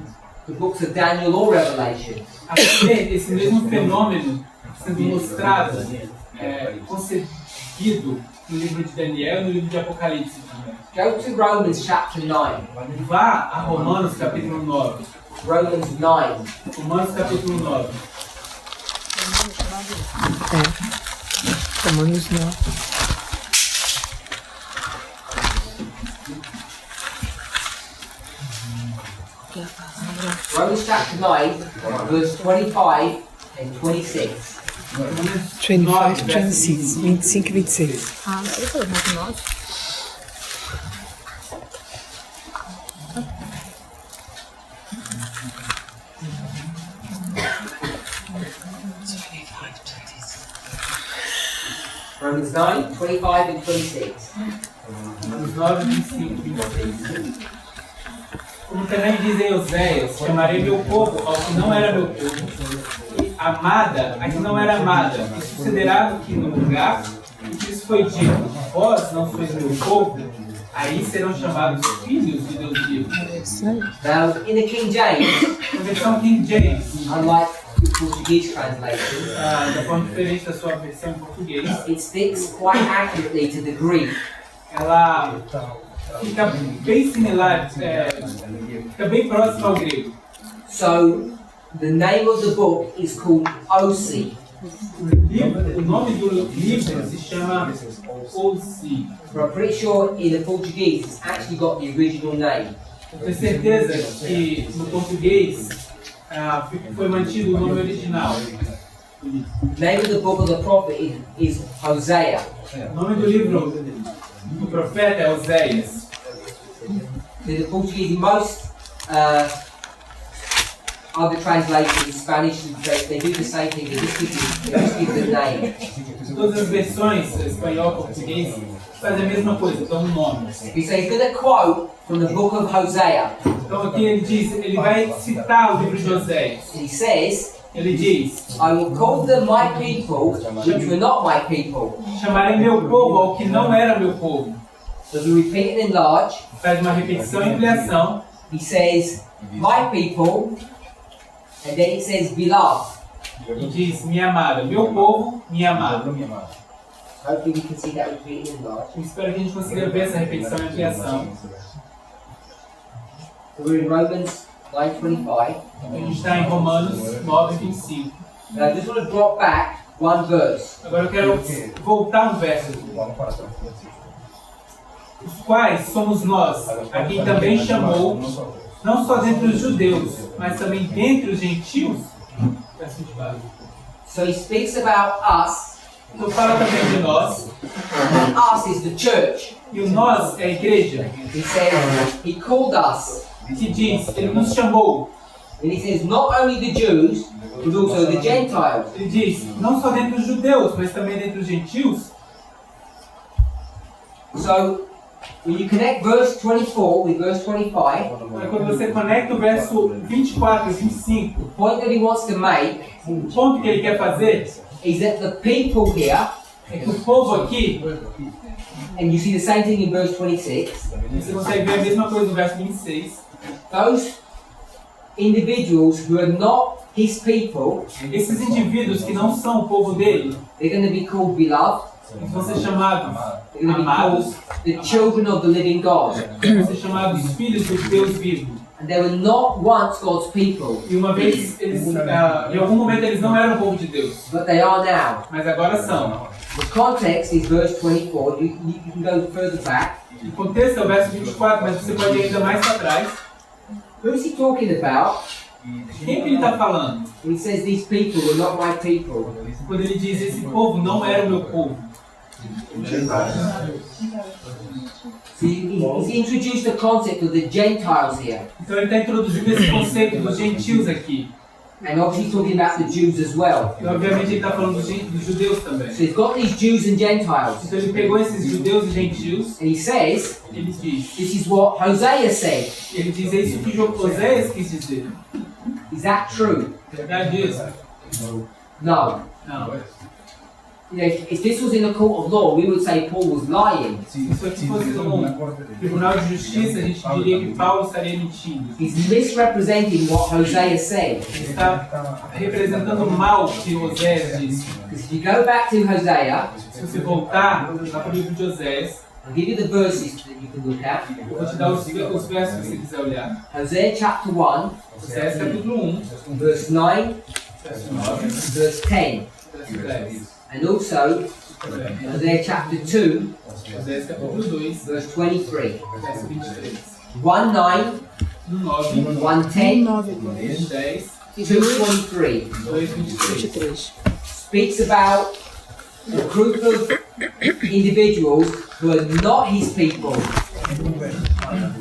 the books of Daniel or Revelation. a ver esse mesmo fenômeno sendo mostrado, concebido no livro de Daniel e no livro de Apocalipse. Go to Romans chapter 9. Vá a Romanos capítulo 9. Romans 9. Romanos capítulo 9. Romanos 9. Romans chapter 9, verse 25 and 26. 25, 26, 25 e 26. Ah, não sei se eu vou nós. Romans 9, 25 and 26. Os 9, 25 e 26. Como também diz em Oséias, chamarei meu povo ao que não era meu povo, e amada a que não era amada, e sucederá que no lugar em que isso foi dito, vós não sois meu povo, aí serão chamados filhos de Deus vivo. Now, in the King James, Na versão King James, unlike the Portuguese translation, da forma diferente da sua versão em português, it sticks quite accurately to the Greek. ela fica bem similar, fica bem próxima ao grego. So, the name of the book is called Osi. O nome do livro se chama Osi. But I'm pretty sure in the Portuguese it's actually got the original name. Eu tenho certeza que no português foi mantido o nome original. The name of the book of the prophet is Hosea. O nome do livro do profeta é Oséias. In the Portuguese, most other translations, Spanish, they do the same thing. They just give the name. Todas as versões, espanhol, português, fazem a mesma coisa, dão um nome. He says he's going to quote from the book of Hosea. Então aqui ele diz, ele vai citar o livro de Oséias. He says, Ele diz: I will call them my people, which were not my people. chamarei meu povo ao que não era meu povo. So we repeat and enlarge. Faz uma repetição e ampliação. He says, my people, and then it says beloved. E diz, minha amada, meu povo, minha amada. Hopefully we can see that repeated and enlarged. Eu espero que a gente consiga ver essa repetição e ampliação. So we're in Romans 9:25. A gente está em Romanos 9, 25. Now I just want to drop back one verse. Agora eu quero voltar um verso. Os quais somos nós, a quem também chamou, não só dentre os judeus, mas também dentre os gentios. Verso 24. So he speaks about us. Então fala também de nós, And us is the church. e o nós é a igreja, He says he called us. que diz, ele nos chamou. And he says not only the Jews, but also the Gentiles. Ele diz, não só dentre os judeus, mas também dentre os gentios. So when you connect verse 24 with verse 25, Então, quando você conecta o verso 24 e 25, the point that he wants to make o ponto que ele quer fazer is that the people here, é que o povo aqui, and you see the same thing in verse 26, você consegue ver a mesma coisa no verso 26, those individuals who are not his people, esses indivíduos que não são o povo dele, they're going to be called beloved. eles vão ser chamados They're going to be amados, called the children of the living God. vão ser chamados filhos do Deus vivo. And they were not once God's people, E uma vez, eles, em algum momento eles não eram o povo de Deus, but they are now. mas agora são. The context is verse 24. You can go further back. O contexto é o verso 24, mas você pode ir ainda mais para trás. Who is he talking about Quem que ele está falando? when he says these people were not my people? Quando ele diz, esse povo não era o meu povo. So he's introduced the concept of the Gentiles here. Então ele está introduzindo esse conceito dos gentios aqui. And obviously he's talking about the Jews as well. E obviamente ele está falando dos judeus também. So he's got these Jews and Gentiles. Então ele pegou esses judeus e gentios, And he says, ele diz, this is what Hosea said. ele diz, é isso que Oséias quis dizer. Is that true? Verdade isso? No. Não. You know, if this was in a court of law, we would say Paul was lying. Se isso aqui fosse num tribunal de justiça, a gente diria que Paulo estaria mentindo. He's misrepresenting what Hosea said. Ele está representando mal o que Oséias disse. Because if you go back to Hosea, Se você voltar lá para o livro de Oséias, I'll give you the verses that you can look at. eu vou te dar os versos que você quiser olhar. Hosea chapter 1, Oséias capítulo 1, verse 9, verso 9, verse 10. verso 10. And also Hosea chapter 2, Oséias capítulo 2, verse 23. verso 23. 1 9, 9, 1 10, 10, 2 23. 2, 23. Speaks about a group of individuals who are not his people.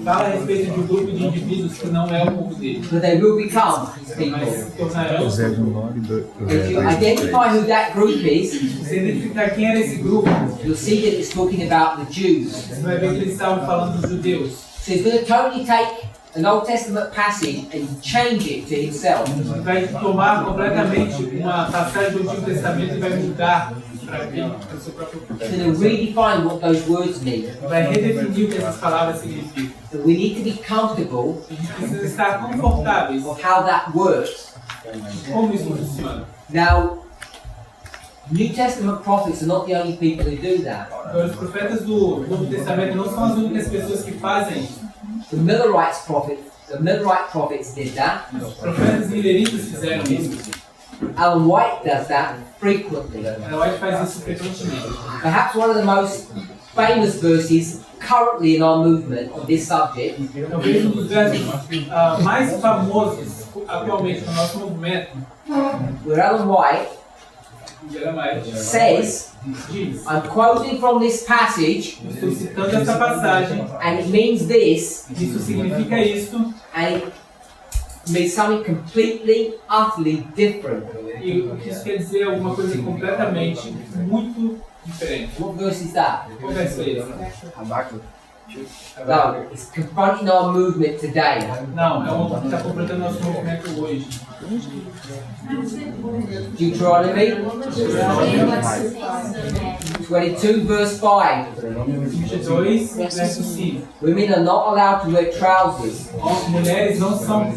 fala a respeito de um grupo de indivíduos que não é o povo dele. But they will become his Mas people. se tornarão. José é o nome do If you identify who that group is, Se você identificar quem era esse grupo, you'll see that it's talking about the Jews. você vai ver que eles estavam falando dos judeus. So he's going to totally take an Old Testament passage and change it to himself. Ele vai tomar completamente uma passagem do Antigo Testamento e vai mudar para o seu próprio povo. He's going to redefine what those words mean. Vai redefinir o que essas palavras significam. So we need to be comfortable A gente precisa estar confortáveis with how that works. como isso funciona. Now, New Testament prophets are not the only people who do that. Então, os profetas do Novo Testamento não são as únicas pessoas que fazem isso. The Millerite prophets did that. Os profetas mileritas fizeram isso. Alan White does that frequently. A White faz isso frequentemente. Perhaps one of the most famous verses currently in our movement on this subject Talvez um dos versos mais famosos atualmente no nosso movimento, where Alan White Jeremiah, says, diz: I'm quoting from this passage estou citando essa passagem, and it means this, isso significa isso, and it means something completely, utterly different. e o que isso quer dizer é alguma coisa completamente muito diferente. What verse is that? Qual verso é esse? No, it's confronting our movement today. Não, é um que está completando nosso movimento hoje. Deuteronomy 22 verse 5. 22, verso 5. Women are not allowed to wear trousers. Mulheres não são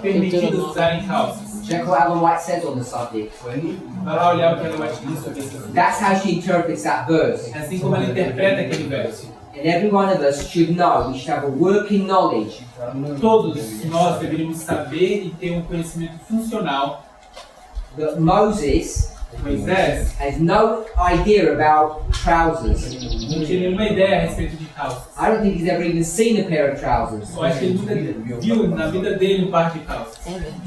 permitidas usarem calças. Check what Alan White says on the subject. Vai lá olhar o que ela vai te dizer sobre isso. That's how she interprets that verse. É assim como ela interpreta aquele verso. And every one of us should know, we should have a working knowledge Todos nós deveríamos saber e ter um conhecimento funcional. that Moses Moisés has no idea about trousers. não tinha nenhuma ideia a respeito de calças. I don't think he's ever even seen a pair of trousers. Eu acho que ele nunca viu na vida dele um par de calças.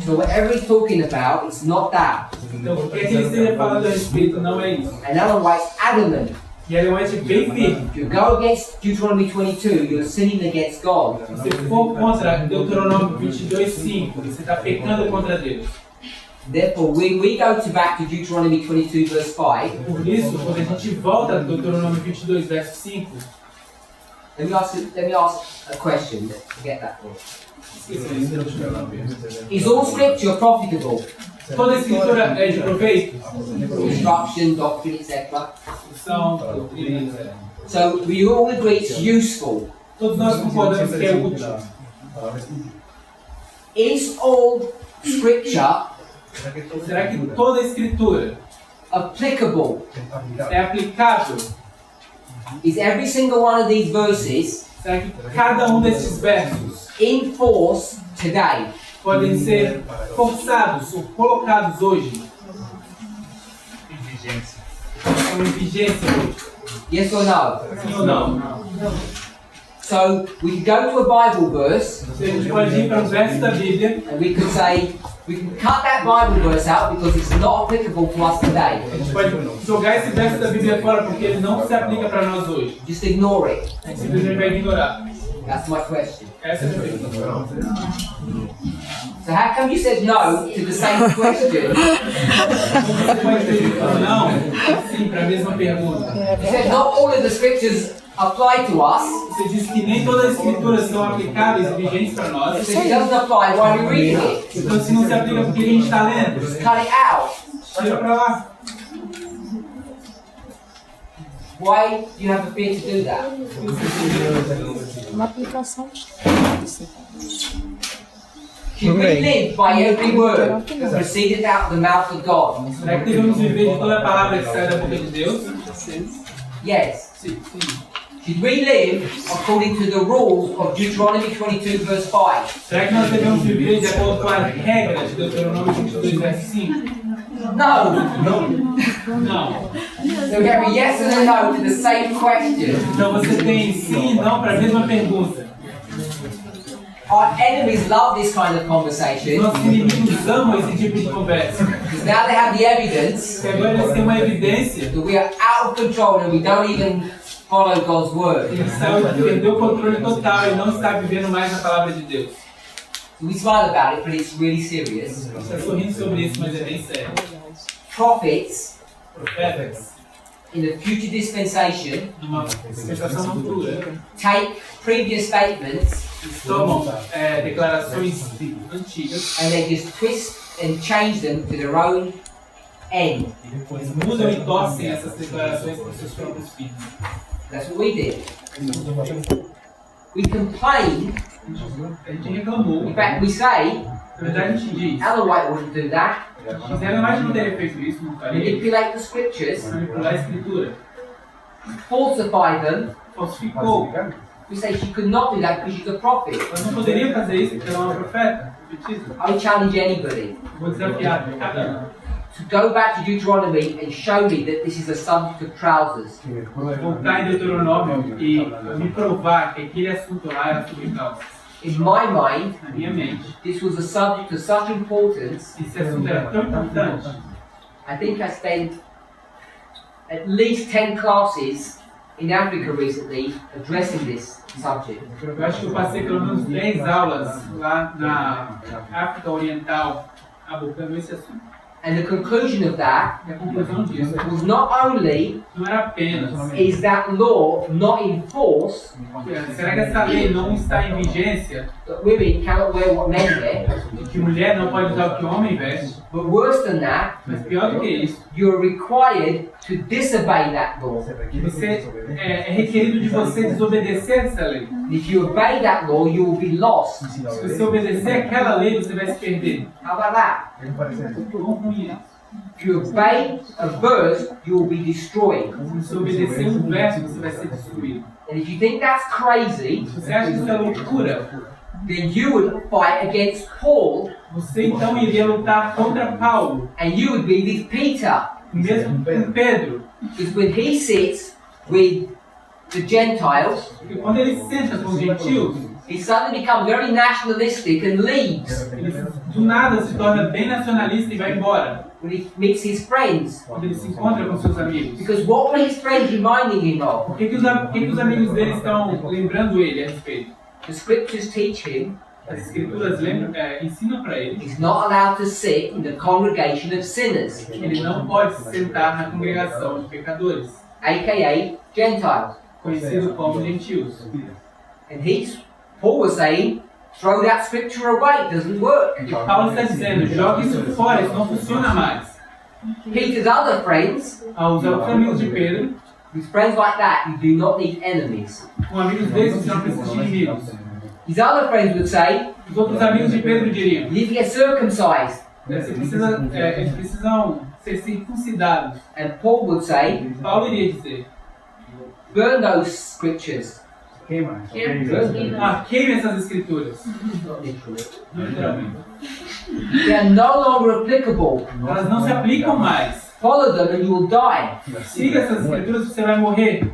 So whatever he's talking about, it's not that. Então, o que é que ele esteja falando a respeito não é isso. And Alan White's adamant. E Ellen White é bem firme. If you go against Deuteronomy 22, you're sinning against God. Se você for contra Deuteronômio 22:5, você está pecando contra Deus. Therefore, when we go back to Deuteronomy 22 verse 5, Por isso, quando a gente volta a Deuteronômio 22, verso 5, let me ask a question. Forget that one. Is all scripture profitable? toda a escritura é de proveito. Instruction, doctrine, etc. Instrução, doutrina, etc. So we all agree it's useful. Todos nós concordamos que é útil. Is all scripture Será que toda a escritura applicable? é aplicável? Is every single one of these verses Será que cada um desses versos in force today? podem ser forçados ou colocados hoje? Estão em vigência hoje? Yes or no? Sim ou não? So we can go to a Bible verse A gente pode ir para um verso da Bíblia and we can say, we can cut that Bible verse out because it's not applicable to us today. A gente pode jogar esse verso da Bíblia fora porque ele não se aplica para nós hoje. Just ignore it. A gente simplesmente vai ignorar. That's my question. Essa é a minha pergunta. So how come you said no to the same question? Como você pode ter dito não, sim, para a mesma pergunta? You said not all of the scriptures apply to us. Você disse que nem todas as escrituras são aplicáveis e vigentes para nós. So if it doesn't apply, why are we reading it? Então se não se aplica porque a gente está lendo, Just cut it out. tira para lá. Why do you have a fear to do that? Uma aplicação. Should we live by every word that proceeded out of the mouth of God? Será que devemos viver de toda a palavra que sai da boca de Deus? Yes. Sim. Should we live according to the rules of Deuteronomy 22 verse 5? Será que nós devemos viver de acordo com a regra de Deuteronômio 22, verso 5? No. Não. So we have a yes and a no to the same question. Então você tem sim e não para a mesma pergunta. Our enemies love this kind of conversation Nossos inimigos amam esse tipo de conversa. because now they have the evidence Porque agora eles têm uma evidência that we are out of control and we don't even follow God's word. Ele perdeu o controle total e não está vivendo mais a palavra de Deus. We smile about it, but it's really serious. Está sorrindo sobre isso, mas é bem sério. Prophets Profetas, in the future dispensation numa dispensação futura, take previous statements eles tomam declarações antigas and they just twist and change them to their own end. e depois mudam e torcem essas declarações para os seus próprios fins. That's what we did. We complain. A gente reclamou. In fact, we say, Na verdade, a gente diz: Ellen White wouldn't do that. Gisela mais não teria feito isso, não faria. Manipulate the scriptures, Manipular a escritura. falsify them. Falsificou. We say she could not do that because she's a prophet. Mas não poderia fazer isso porque ela é uma profeta. Profetiza. I would challenge anybody Vou desafiar cada um to go back to Deuteronomy and show me that this is a subject of trousers. voltar em Deuteronômio e me provar que aquele assunto lá era sobre calças. In my mind, Na minha mente, this was a subject of such importance. esse assunto era tão importante. I think I spent at least 10 classes in Africa recently addressing this subject. Eu acho que eu passei pelo menos 10 aulas lá na África Oriental abordando esse assunto. And the conclusion of that E a conclusão disso was not only não era apenas: is that law not in force, será que essa lei não está em vigência? that women cannot wear what men wear, Que mulher não pode usar o que o homem veste? but worse than that, Mas pior do que isso, you're required to disobey that law. você é requerido de você desobedecer essa lei. And if you obey that law, you will be lost. Se você obedecer aquela lei, você vai se perder. How about that? Quão ruim é isso? If you obey a verse, you will be destroyed. Se você obedecer um verso, você vai ser destruído. And if you think that's crazy, Se você acha que isso é loucura, then you would fight against Paul, você então iria lutar contra Paulo, and you would be with Peter. mesmo com Pedro. Because when he sits with the Gentiles, Porque quando ele senta com os gentios, he suddenly becomes very nationalistic and leaves. ele do nada se torna bem nacionalista e vai embora. When he meets his friends. Quando ele se encontra com seus amigos. Because what were his friends reminding him of? O que os amigos dele estão lembrando ele a respeito? The scriptures teach him As escrituras ensinam para ele he's not allowed to sit in the congregation of sinners, que ele não pode se sentar na congregação de pecadores, aka Gentiles. conhecido como gentios. And Paul was saying, throw that scripture away, it doesn't work. E Paulo está dizendo: jogue isso fora, isso não funciona mais. Peter's other friends, Aos outros amigos de Pedro, with friends like that, you do not need enemies. com amigos desses, você não precisa de inimigos. His other friends would say, Os outros amigos de Pedro diriam: you need to get circumcised. eles precisam ser circuncidados. And Paul would say, Paulo iria dizer: burn those scriptures. queime essas escrituras. Literalmente. They are no longer applicable. Elas não se aplicam mais. Follow them and you will die. Siga essas escrituras, você vai morrer.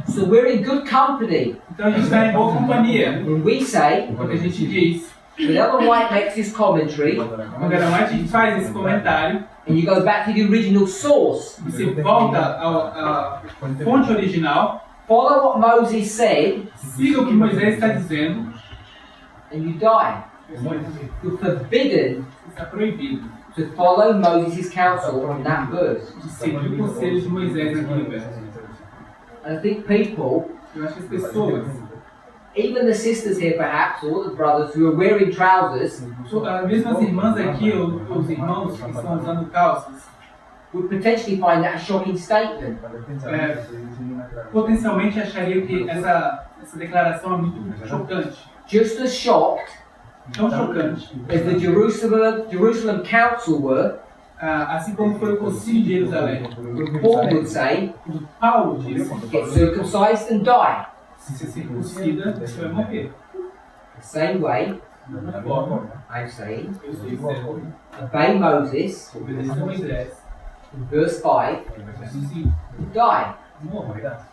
So we're in good company Então a gente está em boa companhia. when we say, Quando a gente diz, when Ellen White makes his commentary, quando a White faz esse comentário, and you go back to the original source, você volta à fonte original, follow what Moses said, siga o que Moisés está dizendo, and you die. You're forbidden está proibido to follow Moses' counsel on that verse. de seguir o conselho de Moisés naquele verso. And I think people, Eu acho que as pessoas, even the sisters here perhaps, or the brothers who are wearing trousers, mesmo as irmãs aqui, ou os irmãos que estão usando calças, would potentially find that a shocking statement. potencialmente achariam que essa declaração é muito chocante. Just as shocked Tão chocante, as the Jerusalem Council were, assim como foi o concílio de Jerusalém. Paul would say, Quando Paulo disse: get circumcised and die. se você circuncida, você vai morrer. The same way, Da mesma forma, I'm saying, eu estou dizendo: obey Moses, obedeça a Moisés, in verse 5, verso 5, die. morra.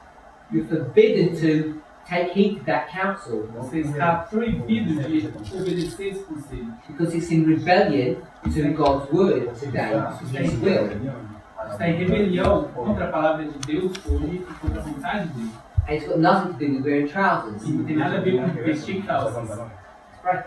You're forbidden to take heed to that counsel Você está proibido de obedecer esse conselho. because it's in rebellion to God's word today, His will. Está em rebelião contra a palavra de Deus hoje e contra a vontade dele. And it's got nothing to do with wearing trousers. E não tem nada a ver com vestir calças. Right.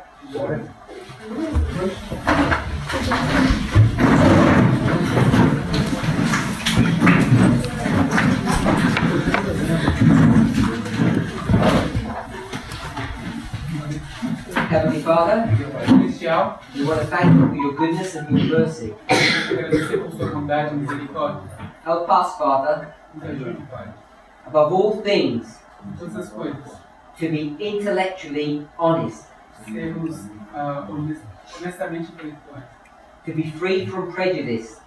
Heavenly Father, Celestial, we want to thank you for your goodness and your mercy. agradecer por sua bondade e misericórdia. Help us, Father, Nos ajude, Pai. above all things, Em todas as coisas, to be intellectually honest, sermos honestamente intelectuais. to be free from prejudice,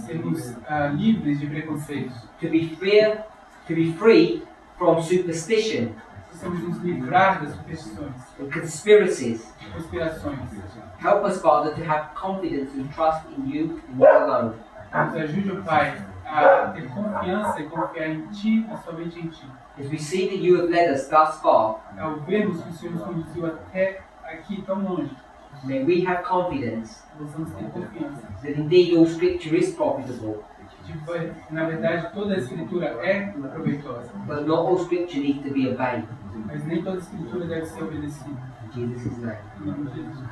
Sermos livres de preconceitos. to be free from superstition Precisamos nos livrar das superstições, and conspiracies. conspirações. Help us, Father, to have confidence and trust in you and you alone. Nos ajude, Pai, a ter confiança e confiar em Ti e somente em Ti. As we see that you have led us thus far, Ao vermos que o Senhor nos conduziu até aqui tão longe, may we have confidence possamos ter confiança. that indeed all scripture is profitable, Na verdade, toda a Escritura é proveitosa, but not all scripture needs to be obeyed. mas nem toda a Escritura deve ser obedecida. In Jesus' name. Em nome de Jesus.